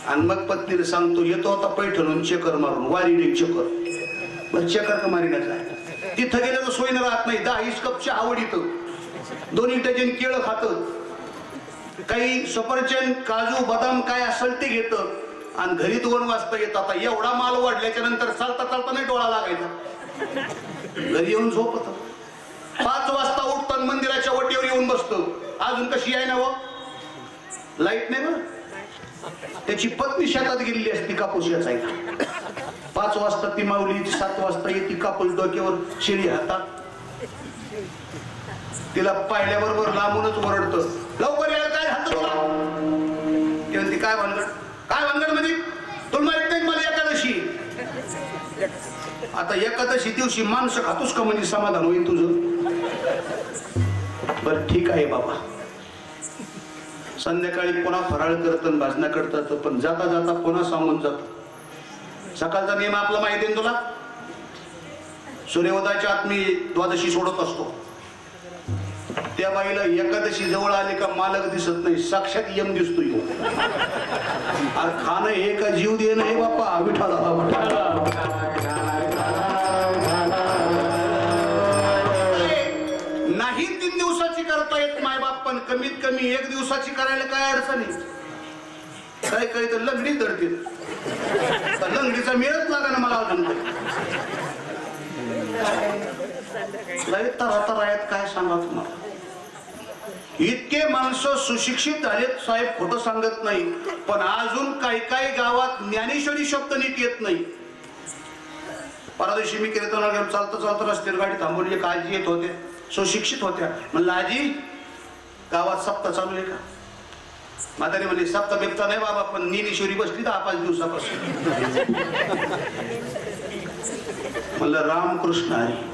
आणि मग पत्नीला सांगतो, येतो आता पैठणून चक्कर मारून, वारी चक्कर. मग चक्कर का मारीनाच आहे. तिथं गेलं तर सोयीनं राहत नाही. 10-20 कपची आवडीत, 2 डझन केळं खात, काही सफरचंद, काजू, बदाम काय असेल ते घेत, आणि घरी 2 वाजता येत. आता एवढा माल वाढल्याच्या नंतर चालता चालता नाही डोळा लागायचा. घरी येऊन झोपत. 5 वाजता उठतात, मंदिराच्या वटीवर येऊन बसतो. अजून कशी आहे ना व लाईट नाही बरं. त्याची पत्नी शेतात गेलेली असती कापूस याचायला. 5 वाजता ती माऊली, 7 वाजता येते कापूस डोक्यावर, शिडी हातात. तिला पाहिल्याबरोबर लांबूनच ओरडतं, लवकर यायला काय झालं तुला? ती म्हणते काय भानगड? काय भानगड म्हणजे? तुला माहित नाही मला एकादशी? आता एकादशी दिवशी माणसं खातोस का म्हणजे समाधान होईल तुझं? बरं ठीक आहे बाबा. संध्याकाळी पुन्हा फराळ करत भाजना करतात, पण जाता जाता पुन्हा सांगून जात. सकाळचा नियम आपला माहिती आहे तुला. सूर्योदयाच्या आत मी द्वादशी सोडत असतो. त्या बाईला एकादशी जवळ आले का मालक दिसत नाही, साक्षात यम दिसतोय. अरे खाणं हे का जीव देणं हे बाप्पा. विठाला नाही 3 दिवसाची करता येत मायबाप, पण कमीत कमी 1 दिवसाची करायला काय अडचण आहे? काय काही तर लंगडी धरतील. लंगडीचा मिळत लागा ना मला अजून. आहेत काय सांगा तुम्हाला. इतके माणसं सुशिक्षित झालेत साहेब, खोटं सांगत नाही, पण अजून काही काही गावात ज्ञानेश्वरी शब्द नीट येत नाही. परदिवशी मी कीर्तनाला गेलो, चालतं चालतं रस्त्यावर गाडी थांबवली. एक आजी येत होते, सुशिक्षित होत्या. म्हणलं आजी गावात सप्ताह चालू आहे का? म्हातारी म्हणली सप्ताह बिप्ता नाही बाबा, पण ज्ञानेश्वरी बसली 10-5 दिवसापासून. म्हणलं रामकृष्ण हरी.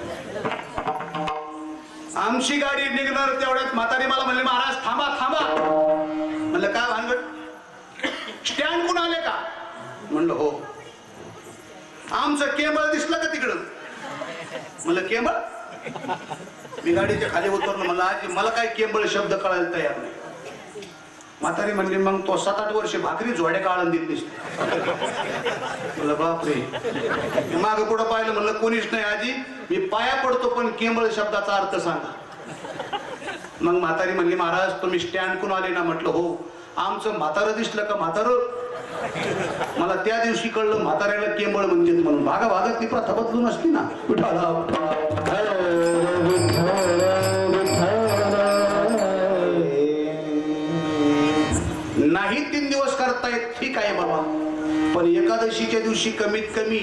आमची गाडी निघणार तेवढ्यात म्हातारी मला म्हणले महाराज थांबा थांबा. म्हणलं काय भानगड? स्टँड कोण आले का? म्हणलं हो. आमचं केबल दिसलं का तिकडं? म्हणलं केबल? मी गाडीच्या खाली उतरलो. मला आजी मला काय केंबळ शब्द कळायला तयार नाही. म्हातारी म्हणली मग तो 7-8 वर्ष भाकरी जोड्या काढून देत नसते. म्हणलं बापरे. मागं पुढं पाहिलं म्हणलं कोणीच नाही. आजी मी पाया पडतो पण केंबळ शब्दाचा अर्थ सांगा. मग म्हातारी म्हणली महाराज तुम्ही स्टँड कोण आले ना. म्हटलं हो. आमचं म्हातारं दिसलं का म्हातारं. मला त्या दिवशी कळलं म्हाताऱ्याला केंबळ म्हणतात म्हणून. भागाभागात ती प्रथा बदलून असती ना. नाही 3 दिवस करतायत ठीक आहे बाबा, पण एकादशीच्या दिवशी कमीत कमी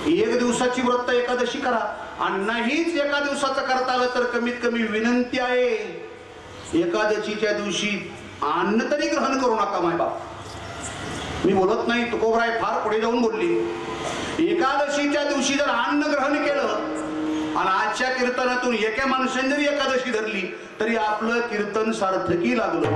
1 दिवसाची व्रत एकादशी करा. आणि नाहीच एका दिवसाचं करता आलं तर कमीत कमी विनंती आहे एकादशीच्या दिवशी अन्न तरी ग्रहण करू नका. माय बाप मी बोलत नाही, तुकोबराय फार पुढे जाऊन बोलली. एकादशीच्या दिवशी जर अन्न ग्रहण केलं आणि आजच्या कीर्तनातून एका माणसाने जरी एकादशी धरली तरी आपलं कीर्तन सार्थकी लागलं.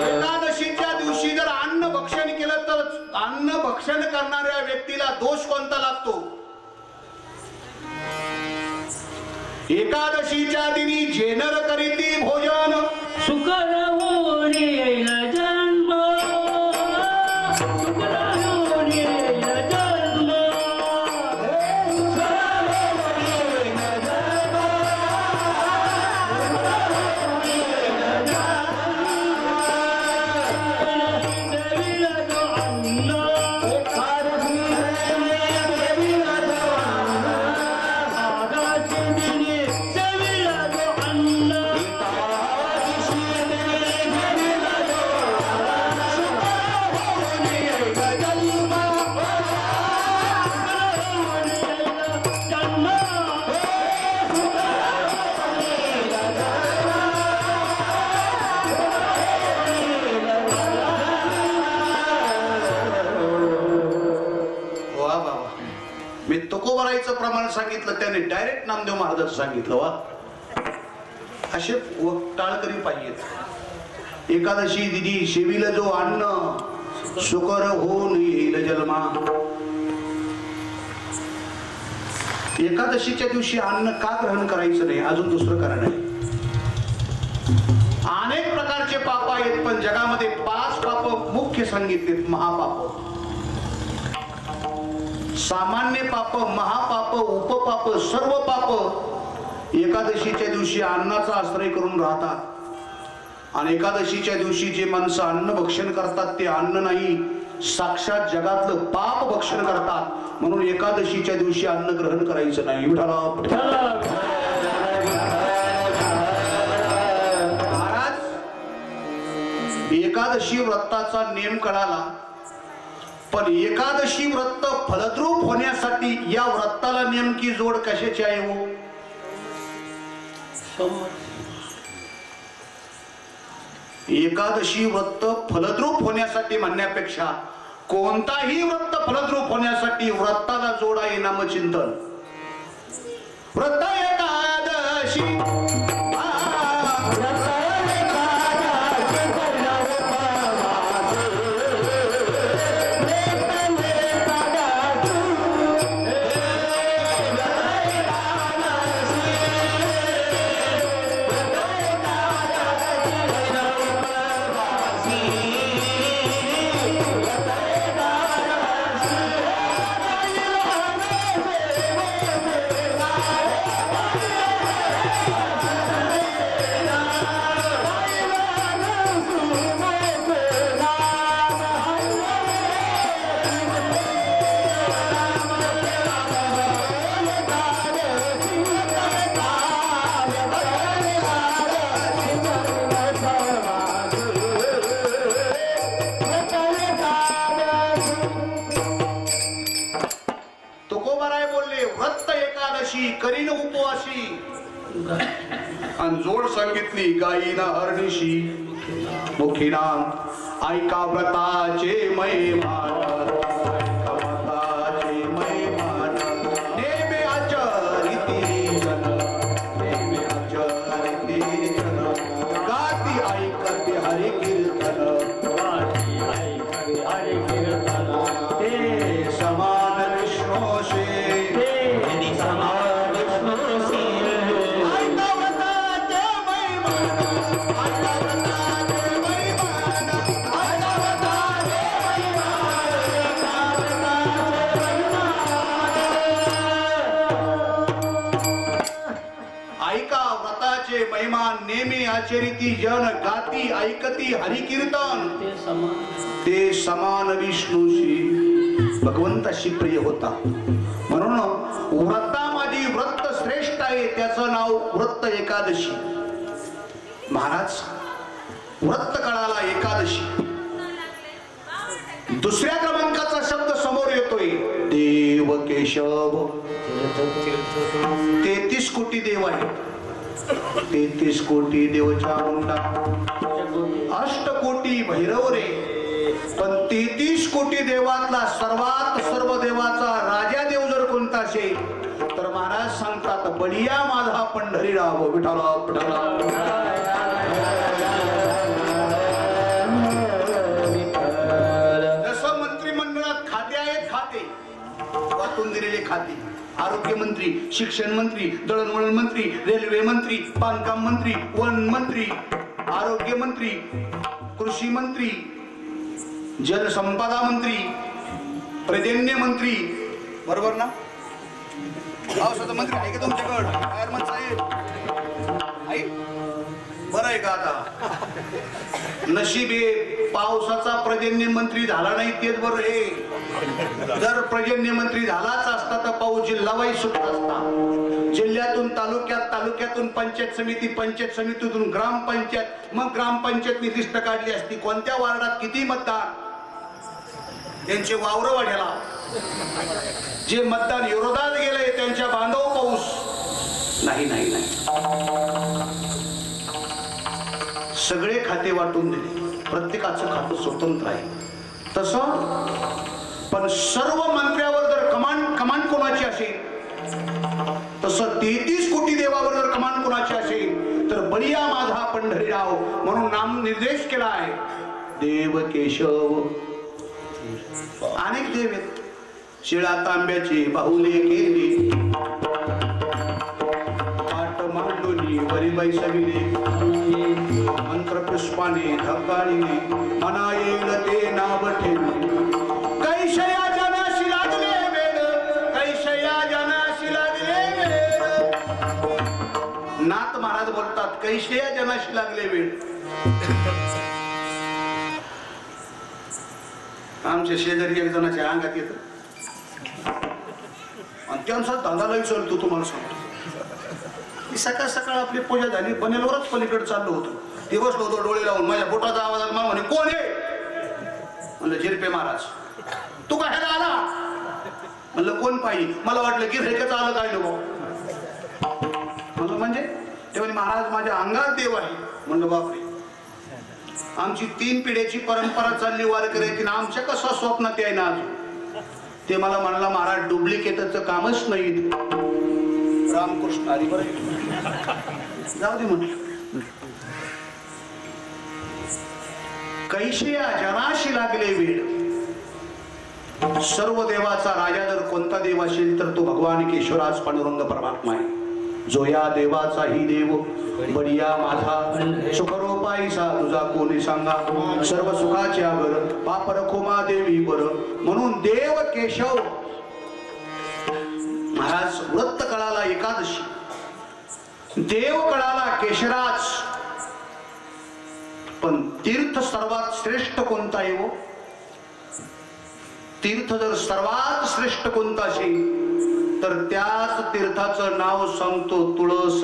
एकादशीच्या दिवशी जर अन्न भक्षण केलं तर अन्न भक्षण करणाऱ्या व्यक्तीला दोष कोणता लागतो. एकादशीच्या दिनी जेनर करीती भोजन सुकर होणे येईल जन्म, सुकर होणे येईल जन्म, तुकोबरायचं प्रमाण सांगितलं त्याने डायरेक्ट नामदेव महाराजांचं सांगितलं. वा असे टाळकरी पाहिजेत. एकादशी दिदी शेवील जो अन्न सुकर होऊन येईल जन्मा. एकादशीच्या दिवशी अन्न का ग्रहण करायचं नाही अजून दुसरं कारण आहे. अनेक प्रकारचे पाप आहेत पण जगामध्ये 5 पाप मुख्य सांगितलेत. महापाप, सामान्य पाप, महापाप, उपपाप, सर्व पाप एकादशीच्या दिवशी अन्नाचा आश्रय करून राहतात. आणि एकादशीच्या दिवशी जे माणसं अन्न भक्षण करतात ते अन्न नाही साक्षात जगातलं पाप भक्षण करतात. म्हणून एकादशीच्या दिवशी अन्न ग्रहण करायचं नाही. महाराज एकादशी व्रताचा नियम कळाला पण एकादशी व्रत फलद्रूप होण्यासाठी या व्रताला नेमकी जोड कशाची आहे हो. एकादशी व्रत फलद्रूप होण्यासाठी म्हणण्यापेक्षा कोणताही व्रत फलद्रूप होण्यासाठी व्रताला जोड आहे नामचिंतन. व्रत एकादशी करीन उपवासी आणि जोड सांगितली गायीना हरणीशी मुखीना. ऐका व्रताचे महिमान, ऐका व्रताचे महिमान. नेमे आचरिती जन, नेमे आचरिती जन. गाती ऐकते हरि कीर्तन, गाती ऐकते हरि कीर्तन. ते समान विष्णोशे चरिती जन गाती ऐकती हरिकीर्तन ते समान ते समान विष्णूशी भगवंताशी प्रिय होता. म्हणून व्रता माझी व्रत श्रेष्ठ आहे त्याचं नाव व्रत एकादशी. महाराज व्रत कळाला एकादशी. दुसऱ्या क्रमांकाचा शब्द समोर येतोय देव केशव. 33 कोटी देव आहेत. 33 कोटी देवच्या मुंडा, अष्टकोटी भैरव रे. पण 33 कोटी देवातला सर्वात सर्व देवाचा राजा देव जर कोणता असेल तर महाराज सांगतात बलिया माझा पंढरीराव विठाला विठाला. जसं मंत्रिमंडळात खाते आहेत खाते वाटून दिलेले खाते. आरोग्यमंत्री, शिक्षण मंत्री, दळणवळण मंत्री, रेल्वे मंत्री, बांधकाम मंत्री, वन मंत्री, आरोग्य मंत्री, कृषी मंत्री, जलसंपदा मंत्री, पर्जन्य मंत्री, बरोबर ना? पावसाचा मंत्री आहे का तुमच्याकडं? फायरमन साहेब आहे बरं आहे का? आता नशीबे पावसाचा पर्जन्य मंत्री झाला नाही तेच बरं आहे. जर पर्जन्य मंत्री झालाच असता तर पाऊस जिल्हावाईज सुटत असता. जिल्ह्यातून तालुक्यात, तालुक्यातून पंचायत समिती, पंचायत समितीतून ग्रामपंचायत, मग ग्रामपंचायतनी लिस्ट काढली असती कोणत्या वार्डात किती मतदान, त्यांचे वावर वाढ्याला. जे मतदान विरोधात गेले त्यांच्या बांधव पाऊस नाही नाही नाही. सगळे खाते वाटून दिले, प्रत्येकाचं खातं स्वतंत्र आहे. तसं पण सर्व मंत्र्यावर जर कमांड कोणाची असेल तसं 33 कोटी देवावर जर कमांड कोणाची असेल तर बलिया माझा पंढरीराव म्हणून नाम निर्देश केला आहे. देव केशव. अनेक देव आहेत. शिळा तांब्याची बाहुले केली, पाट मांडुनी वरीबाई सविले, मंत्र पुष्पाने धक्काळीने मना येईल ते नाव ठेवले. कैशया जनाशी लागले वेळ, कैशया जनाशी लागले वेळ. नाथ महाराज बोलतात कैशया जनाशी लागले वेळ. आमच्या शेजारी एक जणाच्या अंगात येत आणि त्यांचा धंदालाही चालतो. तुम्हाला सांगतो सकाळ सकाळ आपली पूजा झाली, बनेलवरच पलीकडे चाललो होतो. ते बसलो होतो डोळे लावून. माझ्या बोटाचा आवाज आला. मला म्हणे कोण आहे? म्हणलं झिरपे महाराज. तू काय आला? म्हणलं कोण पाहिजे? मला वाटलं की रेखच आलं काय नको. म्हणलं म्हणजे? ते म्हणे महाराज माझ्या अंगात देव आहे. म्हणलं बापरे, आमची 3 पिढ्याची परंपरा चालली वार करायची ना, आमच्या कसं स्वप्नात आहे ना अजून. ते मला म्हणला महाराज डुप्लिकेटचं कामच नाही. रामकृष्ण हरी बरं जाऊ दे म्हणलं. कैशया जनाशी लागले वेळ. सर्व देवाचा राजा जर कोणता देव असेल तर तो भगवान केशवराज पांडुरंग परमात्मा आहे. जो या देवाचाही देव बडिया माझा सुखरूपाईसा तुझा कोणी सांगा. सर्व सुखाच्या बर पाप रखोमा देवी बर. म्हणून देव केशव. महाराज व्रत कळाला एकादशी, देव कळाला केशराज. पण तीर्थ सर्वात श्रेष्ठ कोणता आहे हो? तीर्थ जर सर्वात श्रेष्ठ कोणता असेल तर त्याच तीर्थाचं नाव सांगतो तुळस.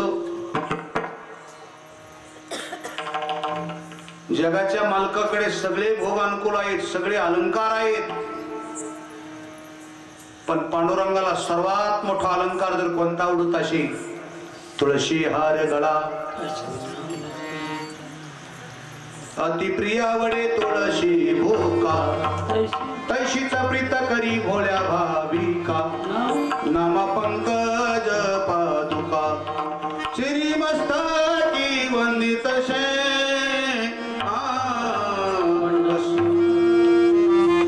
जगाच्या मालकाकडे सगळे भोग अनुकूल आहेत, सगळे अलंकार आहेत, पण पांडुरंगाला सर्वात मोठा अलंकार जर कोणता आवडत असेल तुळशी हार गळा. अतिप्रिया वडे तुळशी भोका, तैशीचा प्रीत करी भोळ्या भाविका. नामा पंकज पादुका श्री मस्तकी वंदित शे.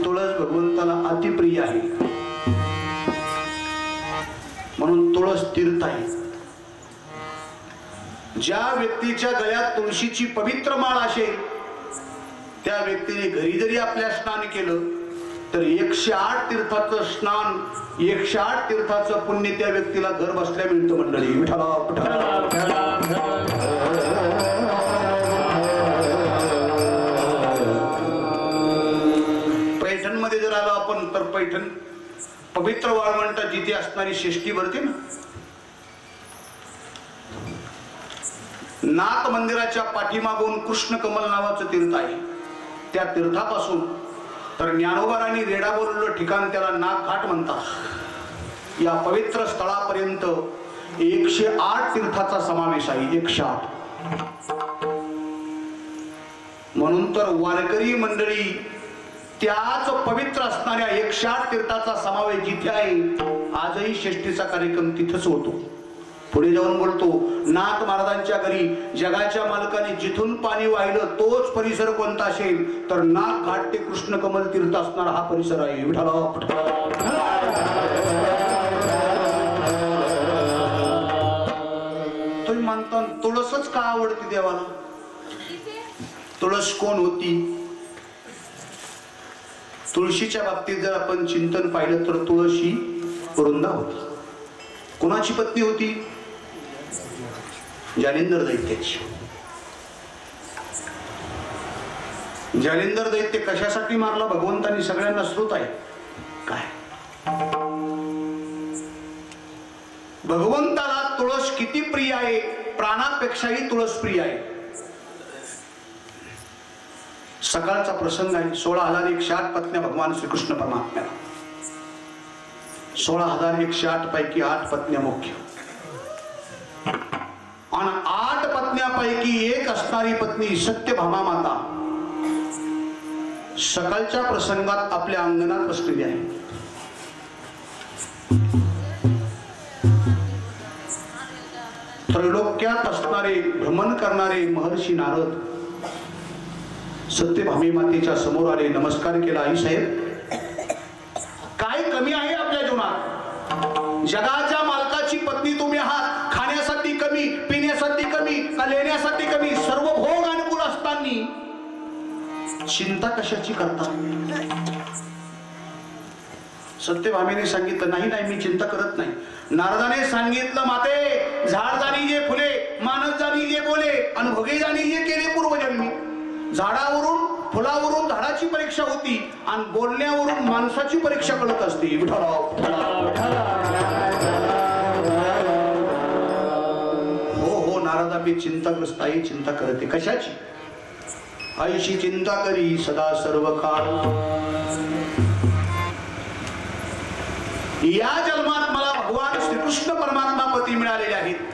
तुळस भगवंताला अतिप्रिय आहे म्हणून तुळस तीर्थ आहे. ज्या व्यक्तीच्या गळ्यात तुळशीची पवित्र माळ असेल त्या व्यक्तीने घरी जरी आपल्या स्नान केलं तर 108 तीर्थाचं स्नान, 108 तीर्थाचं पुण्य त्या व्यक्तीला घर बसल्या मिळतं. मंडळी विठ्ठला विठ्ठला. पैठण पवित्र वाळवंट जिथे असणारी शेष्टी भरते ना, नाथ मंदिराच्या पाठीमागून कृष्ण कमल नावाचं तीर्थ आहे. त्या तीर्थापासून तर ज्ञानोबारांनी रेडा बोललेलं ठिकाण त्याला नागघाट म्हणतात. या पवित्र स्थळापर्यंत 108 तीर्थाचा समावेश आहे. 108. म्हणून तर वारकरी मंडळी त्याच पवित्र असणाऱ्या 108 तीर्थाचा समावेश जिथे आहे, आजही षष्ठीचा कार्यक्रम तिथंच होतो. पुढे जाऊन बोलतो, नाथ महाराजांच्या घरी जगाच्या मालकाने जिथून पाणी वाहिलं तोच परिसर कोणता असेल तर नागघाट ते कृष्ण कमल तीर्थ असणारा हा परिसर आहे. तुम्ही म्हणता तुळसच का आवडते देवाला? तुळस कोण होती? तुळशीच्या बाबतीत जर आपण चिंतन पाहिलं तर तुळस ही वृंदा होती. कोणाची पत्नी होती? जालिंदर दैत्याची. जालिंदर दैत्य कशासाठी मारला भगवंतांनी सगळ्यांना श्रुत आहे. काय भगवंताला तुळस किती प्रिय आहे? प्राणापेक्षाही तुळस प्रिय आहे. सकाळचा प्रसंग आहे. 16,108 पत्न्या भगवान श्रीकृष्ण परमात्म्याला. 16,108 पैकी 8 पत्न्या मुख्य आणि 8 पत्न्यापैकी एक असणारी पत्नी सत्यभामा माता सकाळच्या प्रसंगात आपल्या अंगणात बसलेली आहे. त्रैलोक्यात असणारे भ्रमण करणारे महर्षी नारद सत्यभामी मातेच्या समोर आले. नमस्कार केला. आई साहेब, काय कमी आहे आपल्या जीवनात? जगाच्या मालकाची पत्नी तुम्ही आहात. खाण्यासाठी कमी, पिण्यासाठी कमी, का लेण्यासाठी कमी, सर्व भोग अनुकूल असताना चिंता कशाची करता? सत्यभामीने सांगितलं, नाही नाही मी चिंता करत नाही. नारदाने सांगितलं, माते झाड जाणी जे फुले, मानस जाणी जे बोले, आणि भोगे जाणी जे केले पूर्वजन्मी. झाडावरून फुलावरून झाडाची परीक्षा होती आणि बोलण्यावरून माणसाची परीक्षा कळत असते. हो हो नारदा, मी चिंताग्रस्त आहे. चिंता करते कशाची? आईशी चिंता करी सदा सर्व काळ. या जन्मात मला भगवान श्रीकृष्ण परमात्मा पती मिळालेले आहेत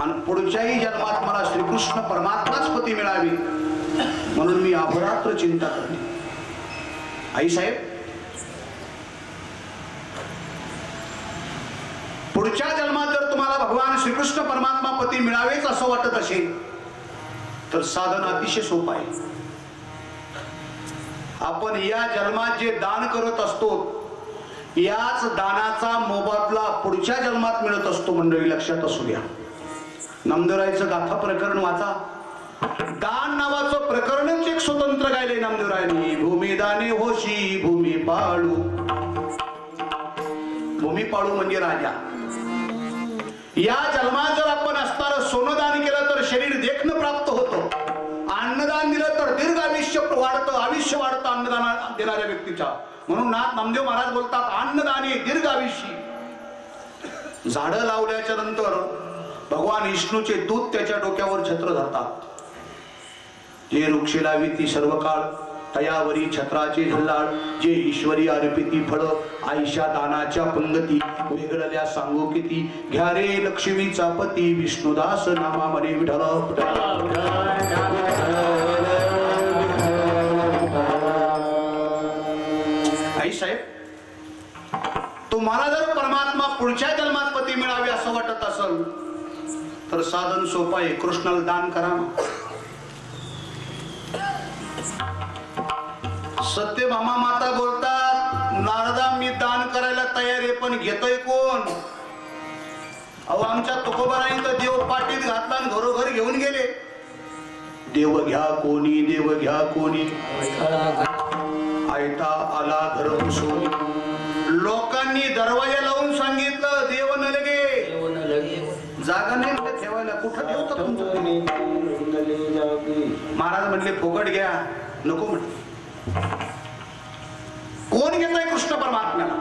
आणि पुढच्याही जन्मात मला श्रीकृष्ण परमात्माच पती मिळावी म्हणून मी अहोरात्र चिंता करते. आई साहेब, पुढच्या जन्मात जर तुम्हाला भगवान श्रीकृष्ण परमात्मा पती मिळावेच असं वाटत असेल तर साधन अतिशय सोपं आहे. आपण या जन्मात जे दान करत असतो याच दानाचा मोबदला पुढच्या जन्मात मिळत असतो. मंडळी लक्षात असू द्या. नामदेवरायचं गाथा प्रकरण वाचा. दान नावाचं प्रकरणच एक स्वतंत्र गायले नामदेवरायांनी. भूमिदाने होशी भूमी पाळू. भूमी पाळू म्हणजे राजा. या जन्मात जर आपण असणारं सोनदान केलं तर शरीर देखणं प्राप्त होतं. अन्नदान दिलं तर दीर्घ आयुष्य वाढतं. आयुष्य वाढतं अन्नदान देणाऱ्या व्यक्तीच्या. म्हणून नाथ नामदेव महाराज बोलतात, अन्नदाने दीर्घ आयुष्य. झाडं लावल्याच्या नंतर भगवान विष्णूचे दूत त्याच्या डोक्यावर छत्र धरतात. जे वृक्षे लावी ती सर्व काळ, तयावरी छत्राचे झल्लाळ. जे ईश्वरी अर्पिती फळ, आयशा दानाच्या पंगती. वेगळल्या सांगू किती, घ्या रे लक्ष्मीचा पती. विष्णुदास नामा मने विठ्ठल. आई साहेब, तुम्हाला जर परमात्मा पुढच्या जन्मात पती मिळावे असं वाटत असेल तर साधन सोपं आहे. कृष्णाला दान करा. सत्यभामा माता बोलतात, नारदा मी दान करायला तयार आहे पण घेतोय कोण? अहो आमच्या तुकोबारांनी तर देव पाठीत घातला आणि घरोघर घेऊन गेले. देव घ्या कोणी, देव घ्या कोणी. आयता आला घर घुसून. लोकांनी दरवाजा लावून सांगितलं देव न लगे. जागा नाही ठेवायला. कुठं ठेवतात तुमचं? महाराज म्हणले फुकट घ्या. नको म्हटलं. कोण घेतोय कृष्ण परमात्म्याला.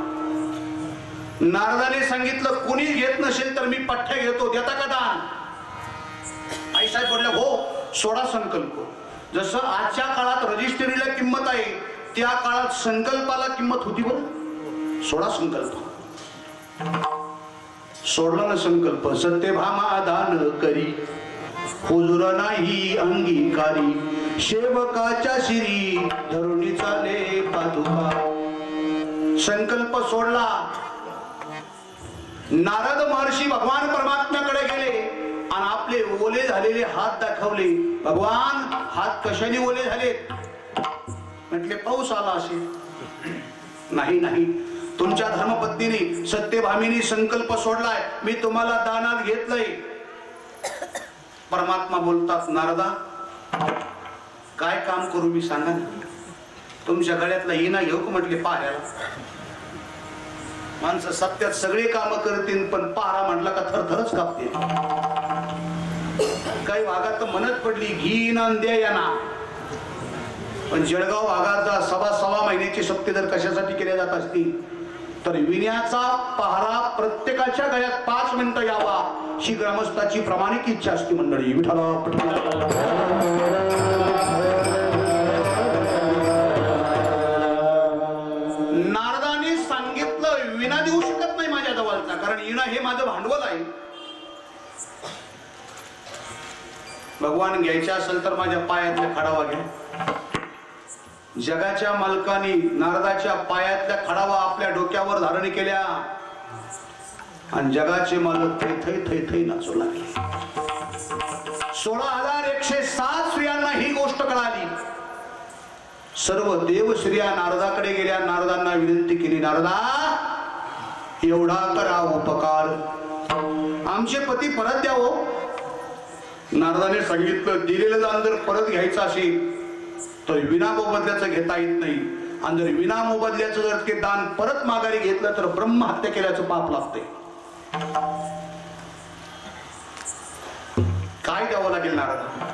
नारदाने सांगितलं कोणी घेत नसेल तर मी पठ्ठ्या घेतो, देता का दान? आईसाहेब बोलले हो, सोडा संकल्प. जसं आजच्या काळात रजिस्ट्रीला किंमत आहे त्या काळात संकल्पाला किंमत होती बरं. सोडा संकल्प. सोडला ना संकल्प. सत्यभामा दान करी हुजूर नाही अंगीकारी, सेवकाच्या शिरी धरुणी चाले पादुका. संकल्प सोडला. नारद महर्षी भगवान परमात्म्याकडे गेले आणि आपले ओले झालेले हात दाखवले. भगवान हात कशाने ओले झालेत? म्हटले पाऊस आला असेल. नाही नाही, तुमच्या धर्मपत्नीने सत्यभामिनी संकल्प सोडलाय, मी तुम्हाला दानात घेतलंय. परमात्मा बोलतात नारदा काय काम करू मी सांगा ना. तुमच्या गळ्यातला हिना घेऊ का म्हटले पाऱ्याला. माणसं सत्यात सगळे काम करतील पण पारा म्हटला का थरथरच कापते. काही भागात तर म्हणत पडली घी ना द्या यांना. पण जळगाव भागात जा सव्वा महिन्याची सप्ते जर कशासाठी केल्या जात असतील तर विण्याचा पहारा प्रत्येकाच्या गळ्यात 5 मिनिटं यावा ही ग्रामस्थाची प्रामाणिक इच्छा असते मंडळी. विठाला नारदाने सांगितलं विना देऊ शकत नाही माझ्या जवळचा, कारण विणा हे माझं भांडवल आहे. भगवान घ्यायचे असेल तर माझ्या पायातल्या खडावा घ्या. जगाच्या मालकाने नारदाच्या पायातल्या खडावा आपल्या डोक्यावर धारण केल्या आणि जगाचे मालक थै थै थै नाचू लागले. 16,107 स्त्रियांना ही गोष्ट कळाली. सर्व देव स्त्रिया नारदाकडे गेल्या. नारदांना विनंती केली, नारदा एवढा करा उपकार, आमचे पती परत द्यावो. नारदाने सांगितलं दिलेलं दान जर परत घ्यायचं असेल तर विना मोबदल्याचं घेता येत नाही, आणि जर विना मोबदल्याचं जर ते दान परत माघारी घेतलं तर ब्रह्महत्या केल्याचं पाप लागते. काय द्यावं लागेल नारदा?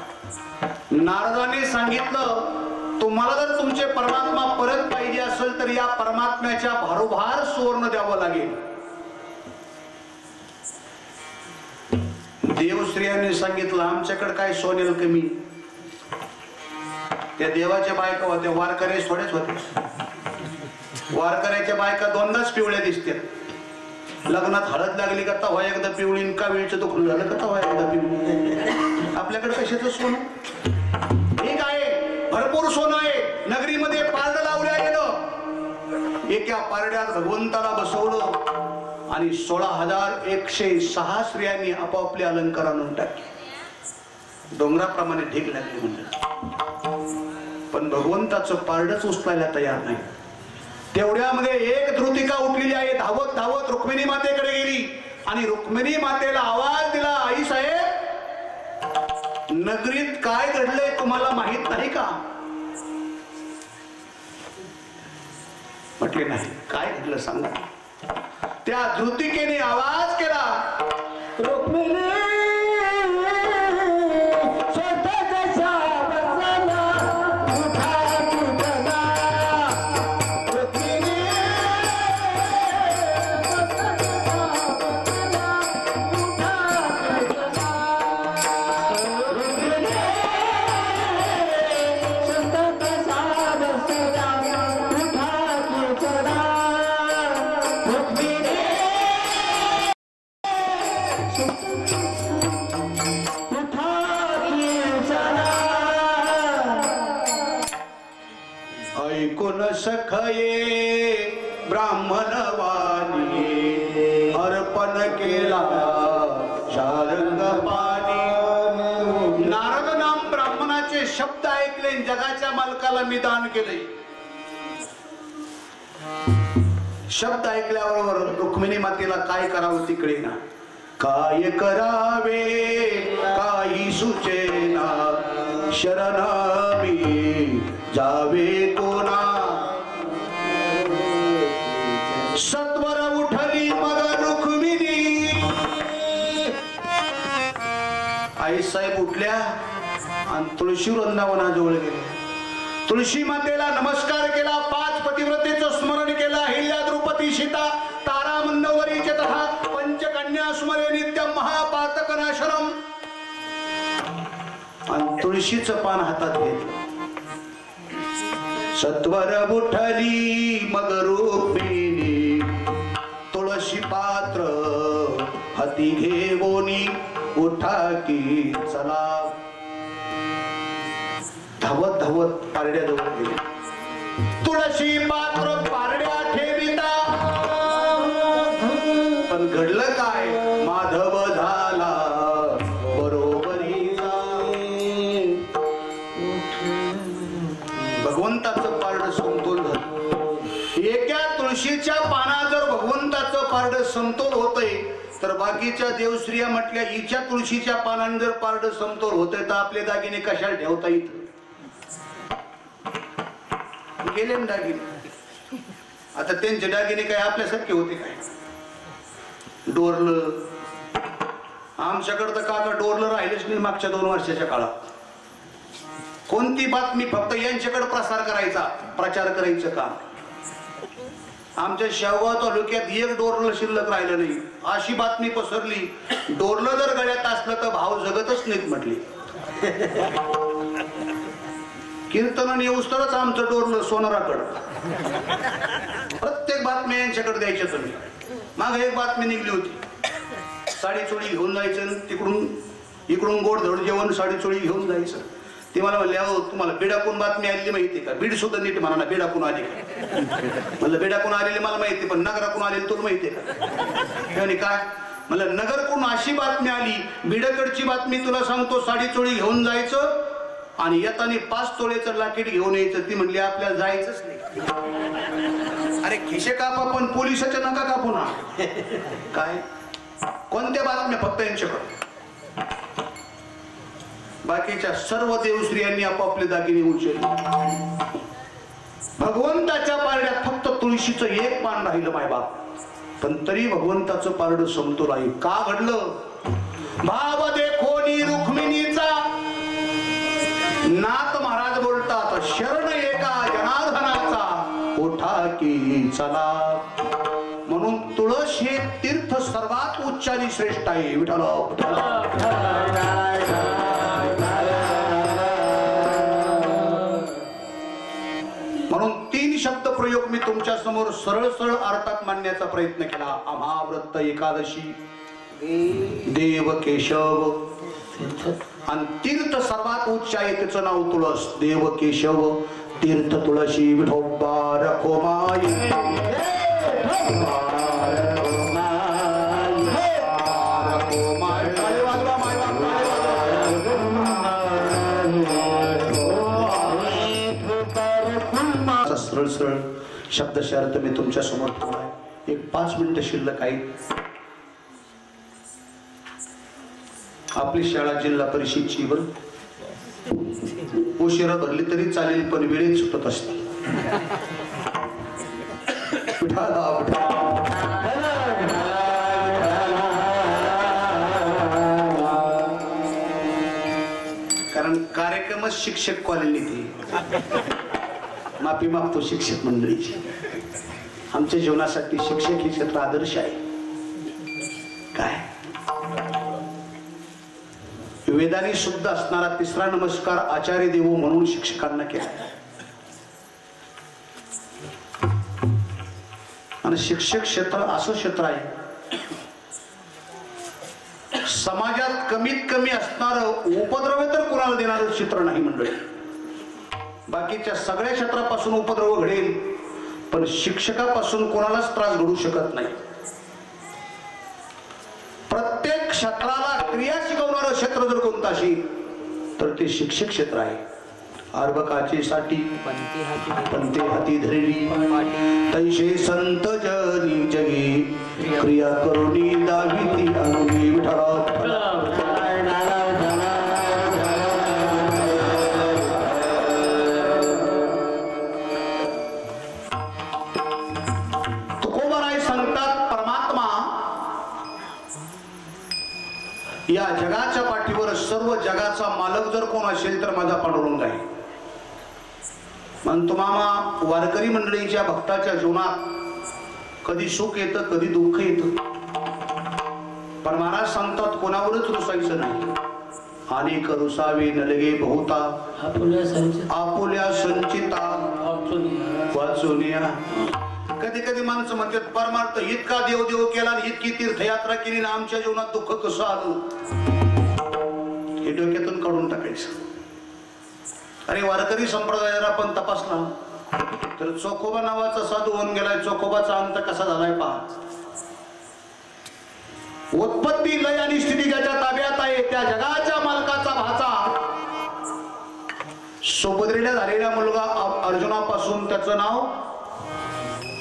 नारदाने सांगितलं तुम्हाला जर तुमचे परमात्मा परत पाहिजे असेल तर या परमात्म्याच्या भारोभार सुवर्ण द्यावं लागेल. देवश्रियाने सांगितलं आमच्याकडे काय सोनेल कमी. त्या देवाच्या बायका होत्या वारकरी थोड्याच होत्या. वारकऱ्याच्या बायका 2दाच पिवळ्या दिसतात. लग्नात हळद लागली का तवा एकदा पिवळी, का वेळचं दुखून झालं का तवा एकदा पिवळी. आपल्याकडे कशाचं सोनं? ठीक आहे, भरपूर सोनं आहे. नगरीमध्ये पारड लावल्या गेलं. एका पारड्यात भगवंताला बसवलं आणि 16,106 स्त्रियांनी आपापले अलंकार आणून टाकले. डोंगराप्रमाणे ढीग लागली म्हणलं, पण भगवंताचं पारडच उचलायला तयार नाही. तेवढ्यामध्ये एक धृतिका उठलेली आहे. धावत धावत रुक्मिणी मातेकडे गेली आणि रुक्मिणी मातेला आवाज दिला, आई साहेब नगरीत काय घडलंय तुम्हाला माहित नाही का? म्हटले नाही. काय घडलं सांगा. त्या धृतिकेने आवाज केला, रुक्मिणी सखये ब्राह्मण वाणी अर्पण केला शारंग पाणी. नारद नाम ब्राह्मणाचे शब्द ऐकले, जगाच्या मालकाला मी दान केले. शब्द ऐकल्याबरोबर रुक्मिणी मातेला काय करावं तिकडे ना. काय करावे काही सुचेना, शरण मी जावे कोणा. सत्वर उठली मग रुक्मिणी. आई साहेब उठल्या आणि तुळशी वृंदावनाजवळ गेल्या. तुळशी मातेला नमस्कार केला, 5 पतिव्रतेचं स्मरण केलं, अहिल्या द्रौपदी सीता तारा मंदवरी च तथा पंचकन्या स्मरे नित्यम महापातकनाशरम. आणि तुळशीचं पान हातात घेतलं. सत्वर उठली मग रूपिणी तुळशी पात्र हाती घेवोनी उठा की चला. धावत धावत पारड्याजवळ गेले. तुळशी पात्र पारड्या ठेविता. पण घडलं काय? माधव झाला बरोबरीचा. भगवंताचं पारड समतोल झालं. एका तुळशीच्या पाना जर भगवंताचं पारड समतोल होतंय तर बाकीच्या देवश्रिया म्हटल्या हिच्या तुळशीच्या पानाने जर पारड समतोल होतंय तर आपले दागिने कशाला ठेवता येत? गेले दागिने. आता त्यांचे दागिने काय आपल्यासारखे होते काय? डोरलं. आमच्याकडे तर काका डोरलं राहिलंच नाही मागच्या 2 वर्षाच्या काळात. कोणती बातमी फक्त यांच्याकडे प्रसार करायचा, प्रचार करायचं काम. आमच्या शेवगाव तालुक्यात 1 डोरलं शिल्लक राहिलं नाही. अशी बातमी पसरली, डोरलं जर गळ्यात असलं तर भाव जगतच नाहीत म्हटली. कीर्तन येऊस तरच आमचं डोरलं सोनाराकडं. प्रत्येक बातमी यांच्याकडे द्यायच्या तुम्ही. मागे एक बातमी निघली होती, साडी चोळी घेऊन जायचं, तिकडून इकडून गोडधोड जेवण साडी चोळी घेऊन जायचं. ते मला म्हणले, अहो तुम्हाला बिडाकून बातमी आलेली माहिती का? बीड सुद्धा नीट म्हणा ना, बिडाकून आली का? म्हणलं बिडाकून आलेली मला माहिती, पण नगराकून आलेली तुला माहिती आहे का? काय म्हणलं, नगरकडून अशी बातमी आली, बिडकडची बातमी तुला सांगतो, साडी चोळी घेऊन जायचं आणि येताना 5 तोळेचं लाकीट घेऊन यायचं. ती म्हणली आपल्याला जायचंच नाही. अरे खिशे कापा पण पोलिसाच्या नका कापू ना. काय कोणत्या बातम्या? फक्त यांच्याकडे. बाकीच्या सर्व देवश्रियांनी आपापले दागिने उचलले. भगवंताच्या पारड्यात फक्त तुळशीचं 1 पान राहिलं मायबाप. पण तरी भगवंताचं पारड समतोल आहे. का घडलं? भाव देखोनी रुक्मिणीचा. नाथ महाराज बोलतात, शरण एका जनार्दनाचा उठा की चला. म्हणून तुळस हे तीर्थ सर्वात उच्च आणि श्रेष्ठ आहे. विठ्ठल म्हणून 3 शब्द प्रयोग मी तुमच्या समोर सरळ सरळ अर्थात मांडण्याचा प्रयत्न केला. अमावृत्त एकादशी, देव केशव आणि तीर्थ सर्वात उच्च आहे त्याचं नाव तुळस. देव केशव तीर्थ तुळशी विठोबा रखोमाई. सरळ सरळ शब्दशर्थ मी तुमच्या समोर ठेवलाय. एक 5 मिनिटं शिल्लक आहे. आपली शाळा जिल्हा परिषदची वर उशिरा भरली तरी चालेल, पण वेळेत सुटत असते. कारण कार्यक्रमच शिक्षक कॉलेजने ते माफी मागतो शिक्षक मंडळीची. आमच्या जीवनासाठी शिक्षक हे क्षेत्र आदर्श आहे. काय वेदानी शुद्ध असणारा 3रा नमस्कार आचार्य देवो म्हणून शिक्षकांना केला. आणि शिक्षक क्षेत्र असं क्षेत्र आहे समाजात कमीत कमी असणारं उपद्रव तर कुणाला देणारं क्षेत्र नाही मंडळी. बाकीच्या सगळ्या क्षेत्रापासून उपद्रव घडेल पण शिक्षकापासून कोणालाच त्रास घडू शकत नाही. प्रत्येक क्षेत्राला क्रिया शिकवणारं क्षेत्र जर कोणतं असेल तर ते शिक्षक क्षेत्र आहे. अर्भकाचे साठी पंते हाती धरली तैसे संत जनी जगी क्रिया करुणी दाविती अनुनी विठ्ठला. या जगाच्या पाठीवर सर्व जगाचा मालक जर कोण असेल तर माझा पांडुरंग आहे. म्हणतो मामा, वारकरी मंडळीच्या भक्ताच्या जीवनात कधी सुख येतं, कधी दुःख येतं, पण महाराज सांगतात कोणावरच रुसायचं नाही. अनेक रुसावे नलगे बहुता, आपुल्या संचिता वाचून या. कधी कधी माणसं म्हणतात परमार्थ इतका देव देव केला आणि इतकी तीर्थयात्रा केली ना आमच्या जीवनात दुःख कसं आलं, हे डोक्यातून काढून टाकायचं. अरे वारकरी संप्रदाय जर आपण तपासला तर चोखोबा नावाचा साधू होऊन गेलाय. चोखोबाचा अंत कसा झालाय पहा. उत्पत्ती लय आणि स्थिती ज्याच्या ताब्यात आहे त्या जगाच्या मालकाचा भाचा, सुभद्रेला झालेला मुलगा अर्जुनापासून त्याचं नाव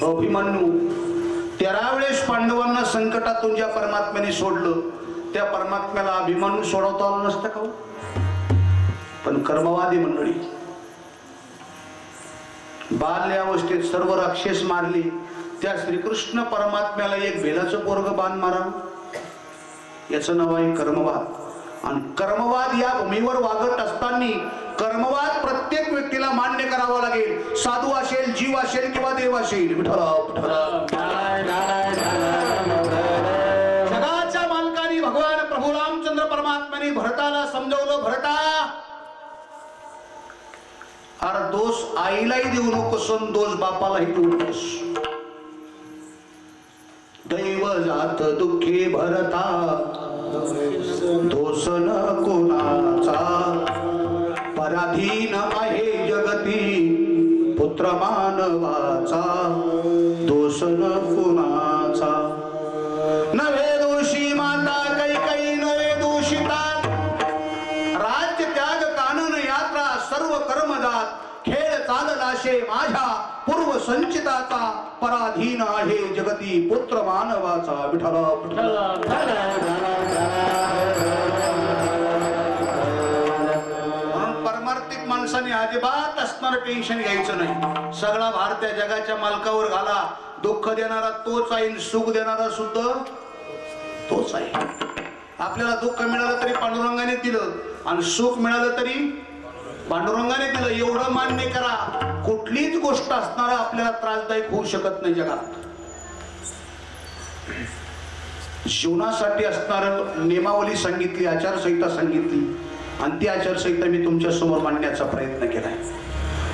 अभिमन्यू. 13 वेळेस पांडवांना संकटातून ज्या परमात्म्याने सोडलं त्या परमात्म्याला अभिमन्यू सोडवता आलं नसतं का? पण कर्मवादी मंडळी बाल्यावस्थेत सर्व राक्षस मारले, त्या श्रीकृष्ण परमात्म्याला एक भेलाचं पोरग बाण मारा, याचं नाव आहे कर्मवाद. आणि कर्मवाद या भूमीवर वागत असताना कर्मवाद प्रत्येक व्यक्तीला मान्य करावा लागेल. साधू असेल, जीव असेल किंवा देव असेल. जगाच्या मालकाने भगवान प्रभू रामचंद्र परमात्म्याने भरताला समजवलं, भरता अरे दोष आईलाही देऊ नकोस, दोष बापालाही देऊ नकोस. दैव जात दुःखी भरता, दोष न कोणाचा, पराधीन आहे जगती पुत्र मानवाचा, दोष न कोणाचा. नवे दोषी माता कैकई, नवे दोषिता राज्य त्याग कानन यात्रा, सर्व कर्मजात खेळ चाललाशे माझ्या पूर्व संचिताचा, पराधीन आहे जगती पुत्र मानवाचा. विठ्ठल परमार्थिक माणसाने अजिबात असणार टेन्शन घ्यायचं नाही. सगळा भार त्या जगाच्या मालकावर घाला. दुःख देणारा तोच आहे, सुख देणारा सुद्धा तोच आहे. आपल्याला दुःख मिळालं तरी पांडुरंगाने दिलं आणि सुख मिळालं तरी पांडुरंगाने दिलं, एवढं मान्य करा. कुठलीच गोष्ट असणारा आपल्याला त्रासदायक होऊ शकत नाही जगात. जीवनासाठी असणार नियमावली सांगितली, आचारसंहिता सांगितली आणि ती आचारसंहिता मी तुमच्या समोर मांडण्याचा प्रयत्न केलाय.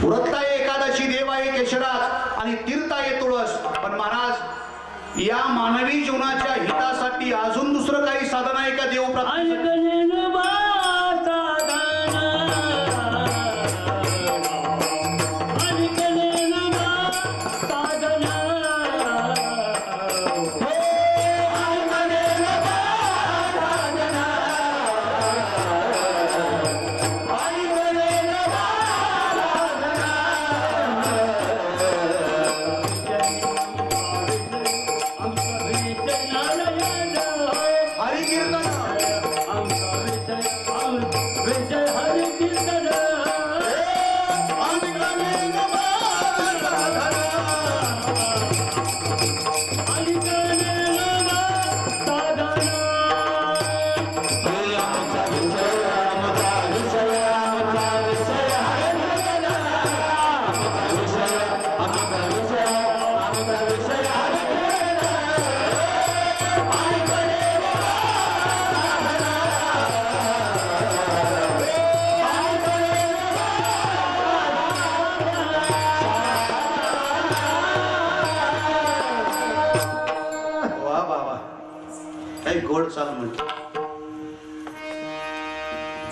व्रत आहे एकादशी, देव आहे केशराज आणि तीर्थ आहे तुळस. पण महाराज या मानवी जीवनाच्या हितासाठी अजून दुसरं काही साधन आहे का देव प्राप्ती?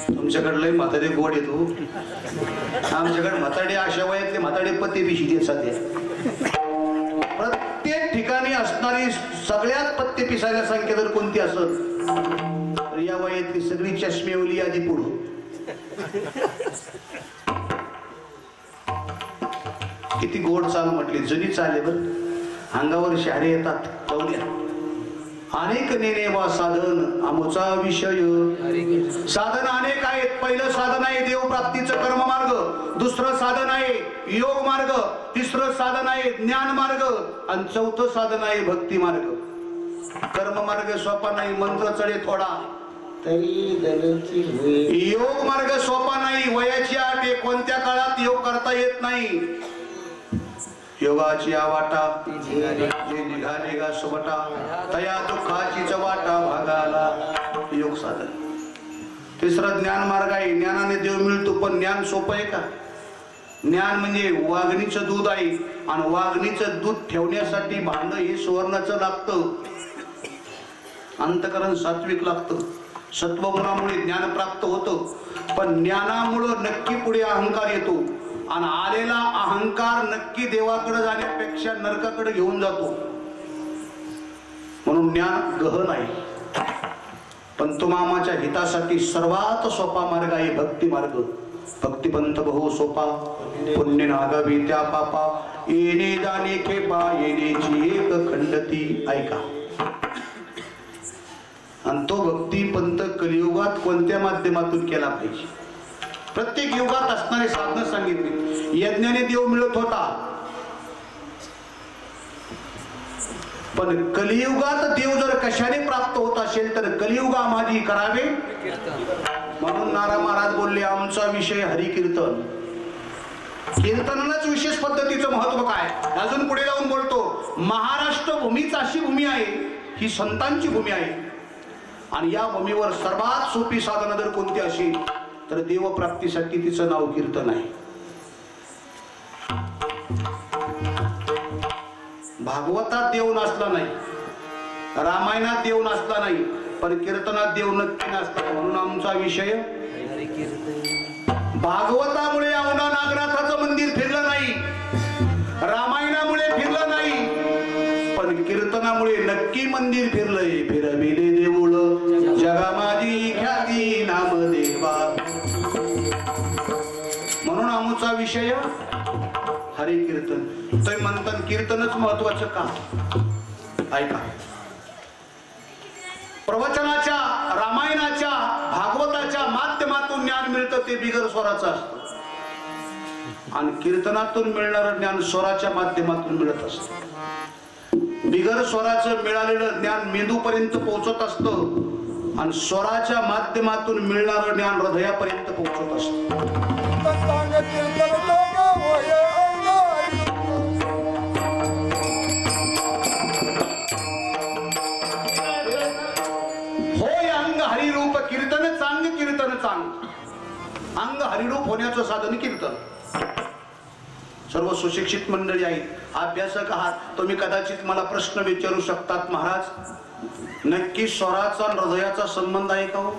तुमच्याकडे म्हातारे गोड येतो, आमच्याकडे म्हाताडे अशा वयातले म्हाताडे पती पिशी देत सध्या. प्रत्येक ठिकाणी असणारी सगळ्यात पत्ते पिसायला संख्या जर कोणती असत तर या वयातली सगळी चष्मेवली आधी पुढं. किती गोड चाल म्हटली, जुनी चाले बर. अंगावर शहारे येतात, जाऊ द्या. अनेक नेने वा साधन आमचा विषय. साधन अनेक आहेत. पहिलं साधन आहे देव प्राप्तीचं कर्म मार्ग, दुसरं साधन आहे योग मार्ग, तिसरं साधन आहे ज्ञान मार्ग आणि चौथं साधन आहे भक्ती मार्ग. कर्म मार्ग सोपा नाही, मंत्र चढे थोडा तरी दलची होय. योग मार्ग सोपा नाही. वयाची आट आहे. कोणत्या काळात योग करता येत नाही. योगाची आवाटा जे निघाले गा सुबटा तया दुःखाची चवाटा भागाला. योग साधन. तिसरा ज्ञान मार्ग आहे. ज्ञानाने देव मिळतो. पण ज्ञान सोपं आहे का? ज्ञान म्हणजे वाघणीचं दूध आहे आणि वाघणीचं दूध ठेवण्यासाठी भांड हे सुवर्णाचं लागतं. अंतकरण सात्विक लागतं. सत्वगुणामुळे ज्ञान प्राप्त होतं. पण ज्ञानामुळं नक्की पुढे अहंकार येतो आणि आलेला अहंकार नक्की देवाकडे जाण्यापेक्षा नरकाकडे घेऊन जातो. म्हणून ज्ञान गहन आहे. पण तुमामाच्या हितासाठी सर्वात सोपा मार्ग आहे भक्ती मार्ग. भक्तिपंथ बहु सोपा पुण्य नागावी त्या पापा येणे जाणे खेपा येण्याची एक खंडती. ऐका. आणि तो भक्तिपंथ कलियुगात कोणत्या माध्यमातून केला पाहिजे? प्रत्येक युगात असणारे साधन सांगितले. यज्ञाने देव मिळत होता. पण कलियुगात देव जर कशाने प्राप्त होत असेल तर कलियुगामाधी करावे. म्हणून नारा महाराज बोलले आमचा विषय हरिकीर्तन. कीर्तनालाच विशेष पद्धतीचं महत्व काय? अजून पुढे जाऊन बोलतो महाराष्ट्र भूमीच अशी भूमी आहे, ही संतांची भूमी आहे. आणि या भूमीवर सर्वात सोपी साधना जर कोणती असेल तर देवप्राप्तीसाठी तिचं नाव कीर्तन आहे. भागवतात देव नसला नाही, रामायणात देव नसला नाही, पण कीर्तनात देव नक्की नसला. म्हणून आमचा विषय भागवतामुळे औंढा नागनाथाचं मंदिर फिरलं नाही, रामायणामुळे फिरलं नाही, पण कीर्तनामुळे नक्की मंदिर फिरलंय. फिरविले देऊळ जगा माझी ख्याती नामदेवा. म्हणून आमचा विषय हरी कीर्तन. तुम्ही म्हणतात कीर्तनच महत्वाचं का? ऐका. प्रवचनाच्या, रामायणाच्या, भागवताच्या माध्यमातून ज्ञान मिळतं ते बिगर स्वराचं असतं. आणि कीर्तनातून मिळणारं ज्ञान स्वराच्या माध्यमातून मिळत असतं. बिगर स्वराचं मिळालेलं ज्ञान मेंदूपर्यंत पोहोचत असतं आणि स्वराच्या माध्यमातून मिळणारं ज्ञान हृदयापर्यंत पोहोचत असतं. होय अंग हरिरूप कीर्तन चांग, कीर्तन चांग. अंग हरिरूप होण्याचं साधन कीर्तन. सर्व सुशिक्षित मंडळी आहेत, अभ्यासक आहात, तुम्ही कदाचित मला प्रश्न विचारू शकतात, महाराज नक्की स्वराचा आणि हृदयाचा संबंध आहे का?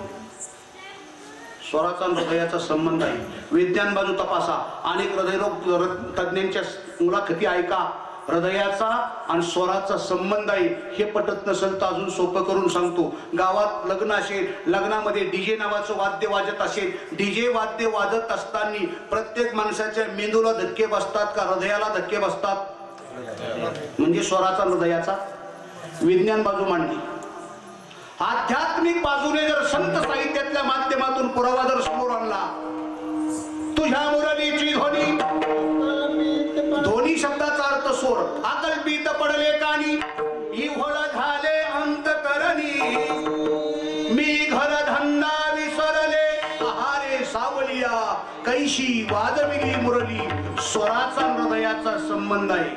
स्वराचा आणि हृदयाचा संबंध आहे. विज्ञान बाजू तपासा. अनेक हृदयरोग तज्ञांच्या मुलाखती ऐका. हृदयाचा आणि स्वराचा संबंध आहे हे पटत नसेल तर अजून सोपं करून सांगतो. गावात लग्न असेल, लग्नामध्ये डीजे नावाचं वाद्य वाजत असेल, डीजे वाद्य वाजत असताना प्रत्येक माणसाच्या मेंदूला धक्के बसतात का हृदयाला धक्के बसतात? म्हणजे स्वराचा हृदयाचा. विज्ञान बाजू मांडली. आध्यात्मिक बाजूने जर संत साहित्यातल्या माध्यमातून पुरावा जर समोर आणला, तुझ्या मुरलीची ध्वनी, ध्वनी शब्दाचा अर्थ स्वर, अकल्पित पडले कानी, इव्हळ झाले अंतकरणी, मी घर धंदा विसरले, आहारे सावलिया, कैशी वाजविली मुरली. स्वराचा हृदयाचा संबंध आहे.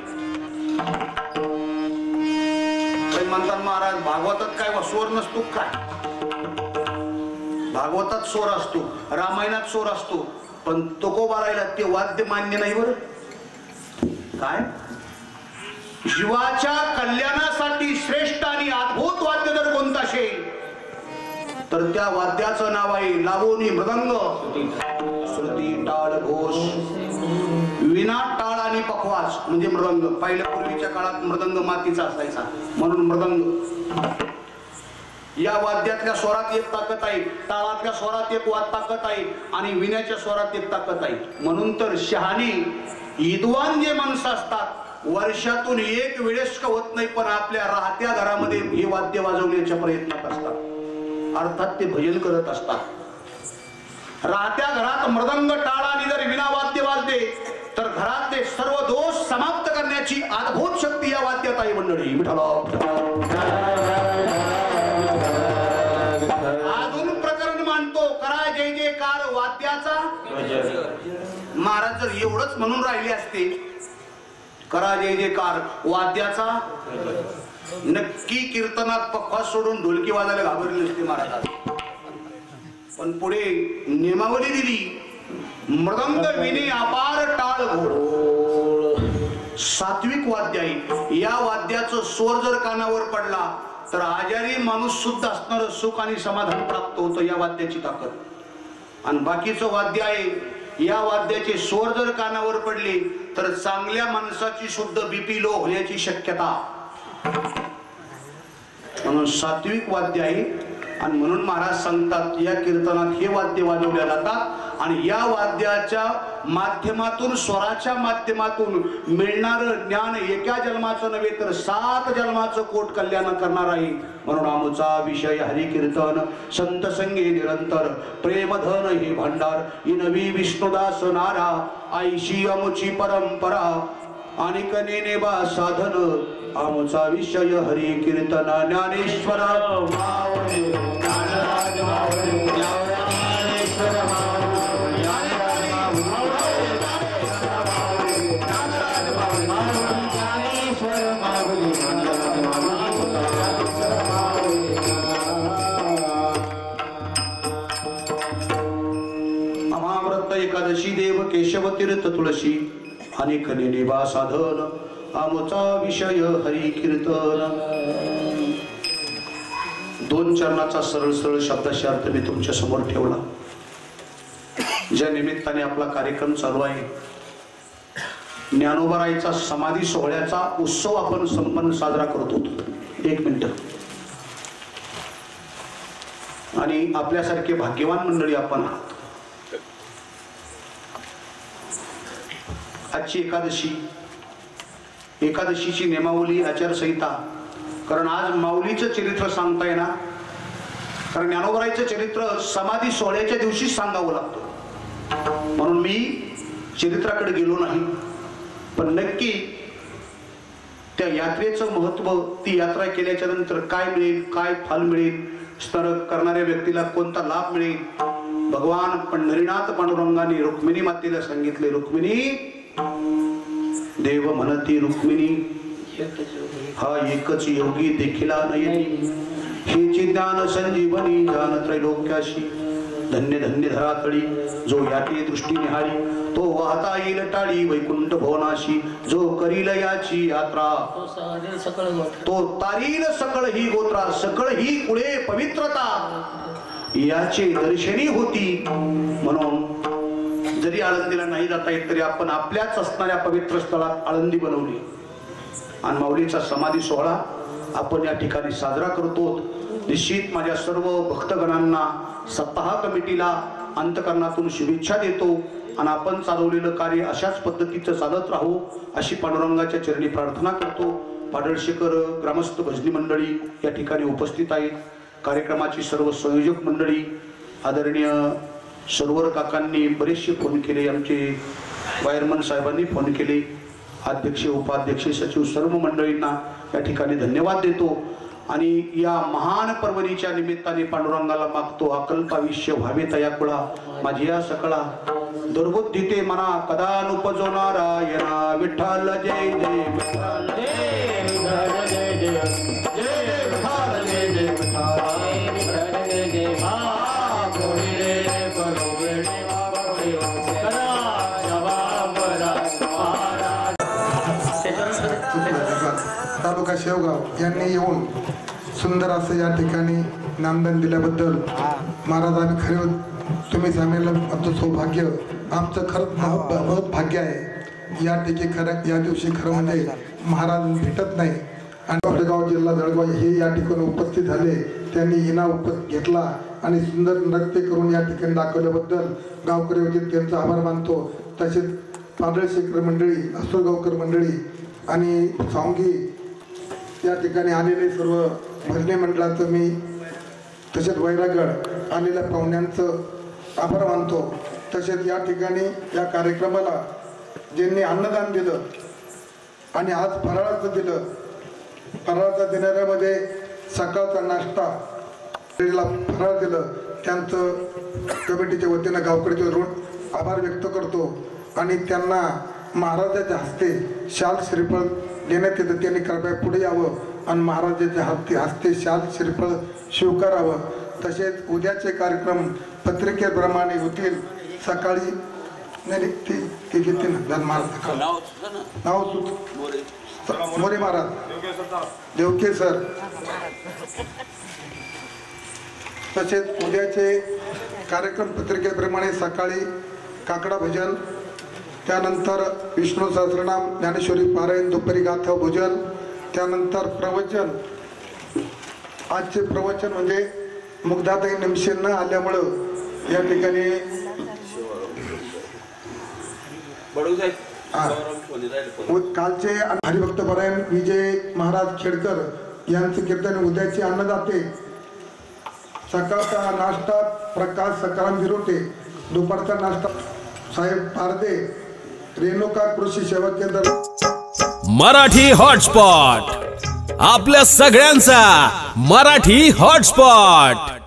म्हणतात महाराज भागवतात काय स्वर नसतो काय? भागवतात स्वर असतो, रामायणात स्वर असतो, पण तुकोबारायला ते वाद्य मान्य नाही. बरं काय? जीवाच्या कल्याणासाठी श्रेष्ठ आणि अद्भुत वाद्य जर कोणतं असेल तर त्या वाद्याचं नाव आहे लावणी मृदंग. श्रुती टाळ घोष, विना टाळ आणि पखवाज म्हणजे मृदंग. पहिल्या पूर्वीच्या काळात मृदंग मातीचा असायचा म्हणून मृदंग. या वाद्यातल्या स्वरात एक ताकद आहे, टाळातल्या स्वरात एक ताकद आहे आणि विण्याच्या स्वरात एक ताकद आहे. म्हणून तर शहाणी विद्वान जे माणसं असतात वर्षातून एक वेळेस का होत नाही, पण आपल्या राहत्या घरामध्ये हे वाद्य वाजवण्याच्या प्रयत्नात असतात. अर्थात ते भजन करत असतात. राहत्या घरात मृदंग टाळ आणि जर विना वाद्य वाजले तर घरातले सर्व दोष समाप्त करण्याची अद्भुत शक्ती या वाद्यात आहे. मंडळी विठ्ठल अजून जयकार वाद्याचा महाराज जर एवढंच म्हणून राहिले असते करा जय जयकार वाद्याचा नक्की कीर्तनात पक्का सोडून ढोलकी वाजायला घाबरले नसते महाराज. पण पुढे नियमावली दिली मृदंग विने अपार टाळ घोड सात्विक वाद्य आहे. या वाद्याचं स्वर जर कानावर पडला तर आजारी माणूस सुद्धा असणार सुख आणि समाधान प्राप्त होतं. या वाद्याची ताकद. आणि बाकीचं वाद्य आहे या वाद्याचे स्वर जर कानावर पडले तर चांगल्या माणसाची सुद्धा बीपी लो होण्याची शक्यता. म्हणून सात्विक वाद्य आहे. आणि म्हणून महाराज सांगतात या कीर्तनात हे वाद्य वाजवल्या जातात आणि या वाद्याच्या माध्यमातून स्वराच्या माध्यमातून मिळणार ज्ञान एका जन्माचं नव्हे तर 7 जन्माचं कोट कल्याण करणार आहे. म्हणून आमचा विषय हरी कीर्तन संत संगे निरंतर प्रेमधन हे भांडार इनवी विष्णुदास नारा आईशी आमची परंपरा आणि कनेने बा साधन आमचा विषय हरी कीर्तन ज्ञानेश्वर अमाव्रत एकादशी देव केशव तीर्थ तुळशी अनेक निबा साधन आमचा विषय हरी कीर्तन. 2 चरणाचा सरळ सरळ शब्दाचा अर्थ मी तुमच्या समोर ठेवला. ज्या निमित्ताने आपला कार्यक्रम चालू आहे ज्ञानोबाराईचा समाधी सोहळ्याचा उत्सव आपण संपन्न साजरा करत होतो. 1 मिनिट. आणि आपल्यासारखे भाग्यवान मंडळी आपण आहात. आजची एकादशीची नेमावली आचारसंहिता. कारण आज माऊलीचं चरित्र सांगता येणार. कारण ज्ञानोबाराईचं चरित्र समाधी सोहळ्याच्या दिवशी सांगावं लागतं. म्हणून मी चरित्राकडे गेलो नाही. पण नक्की त्या यात्रेचं महत्व ती यात्रा केल्याच्या नंतर काय मिळेल काय फल मिळेल स्तर करणाऱ्या व्यक्तीला कोणता लाभ मिळेल. भगवान पंढरीनाथ पांडुरंगाने रुक्मिणी मातेला सांगितले रुक्मिणी देव म्हणती रुक्मिणी हा एकच योगी देखिला नयनी हेची ज्ञान संजीवनी जान त्रैलोक्याशी धन्य धन्य धरातळी जो याची दृष्टी निहाळी तो वाहता येईल टाळी वैकुंठ भवनाशी जो करील याची यात्रा तो तारील सकळ ही गोत्रा सकळ ही कुळे पवित्रता याचे दर्शनी होती. म्हणून जरी आळंदीला नाही जाता येत तरी आपण आपल्याच असणाऱ्या पवित्र स्थळात आळंदी बनवली आणि माऊलीचा समाधी सोहळा आपण या ठिकाणी साजरा करतो. निश्चित माझ्या सर्व भक्तगणांना सप्ताह कमिटीला अंतकरणातून शुभेच्छा देतो आणि आपण चालवलेलं कार्य अशाच पद्धतीचं चालत राहू अशी पांडुरंगाच्या चरणी प्रार्थना करतो. पाडळशेकर ग्रामस्थ भजनी मंडळी या ठिकाणी उपस्थित आहेत. कार्यक्रमाची सर्व संयोजक मंडळी आदरणीय सर्वर काकांनी बरेचसे फोन केले. आमचे वायरमन साहेबांनी फोन केले. अध्यक्ष उपाध्यक्ष सचिव सर्व मंडळींना या ठिकाणी धन्यवाद देतो. आणि या महान पर्वणीच्या निमित्ताने पांडुरंगाला मागतो अकल्पाविष्य व्हावे तयाकुळा माझी या सकळा दुर्बुद्धीते मना कदा नुपजो नारायणा विठ्ठल जय जय विठ्ठल जय जय जय जय विठ्ठल जय जय विठ्ठल जय जय तालुका शेवगाव यांनी येऊन सुंदर असं या ठिकाणी नामदान दिल्याबद्दल महाराज आम्ही खरे तुम्ही सांगितलं आमचं सौभाग्य आमचं खरंच बहुत भाग्य आहे. या ठिकाणी खरं या दिवशी खरं म्हणजे महाराज भेटत नाही. आणि आपलेगाव जिल्हा जळगाव हे या ठिकाणी उपस्थित झाले. त्यांनी इनाम घेतला आणि सुंदर नृत्य करून या ठिकाणी दाखवल्याबद्दल गावकरी वतीने त्यांचा आभार मानतो. तसेच पाडळशेकर मंडळी असोगावकर मंडळी आणि सावंगी या ठिकाणी आलेले सर्व भजनी मंडळाचं मी तसेच वैरागड आलेल्या पाहुण्यांचं आभार मानतो. तसेच या ठिकाणी या कार्यक्रमाला ज्यांनी अन्नदान दिलं आणि आज फराळाचं दिलं. फराळाच्या देणाऱ्यामध्ये सकाळचा नाश्ता फराळ दिलं त्यांचं कमिटीच्या वतीनं गावकडे ऋण आभार व्यक्त करतो आणि त्यांना महाराजाच्या हस्ते शाल श्रीफळ देण्यात येतं. त्यांनी कृपया पुढे यावं आणि महाराजाच्या हस्ते शाल श्रीफळ स्वीकारावं. तसेच उद्याचे कार्यक्रम पत्रिकेप्रमाणे होतील. सकाळी नाही ते घेते ना नाव मोरे महाराज देवके सर. तसेच उद्याचे कार्यक्रम पत्रिकेप्रमाणे सकाळी काकडा भजन, त्यानंतर विष्णू सहस्रनाम ज्ञानेश्वरी पारायण, दुपारी गाथा भोजन, त्यानंतर प्रवचन. आजचे प्रवचन म्हणजे मुग्धाताई निमशे न आल्यामुळं या ठिकाणी कालचे हरिभक्त पारायण विजय महाराज खेडकर यांचे कीर्तन, उद्याचे अन्नदाते, सकाळचा नाश्ता प्रकाश सकाराम विरोटे, दुपारचा नाश्ता साहेब पारदे, रेणुका कृषी सेवा केंद्र. मराठी हॉटस्पॉट आपल्या सगळ्यांचा मराठी हॉटस्पॉट.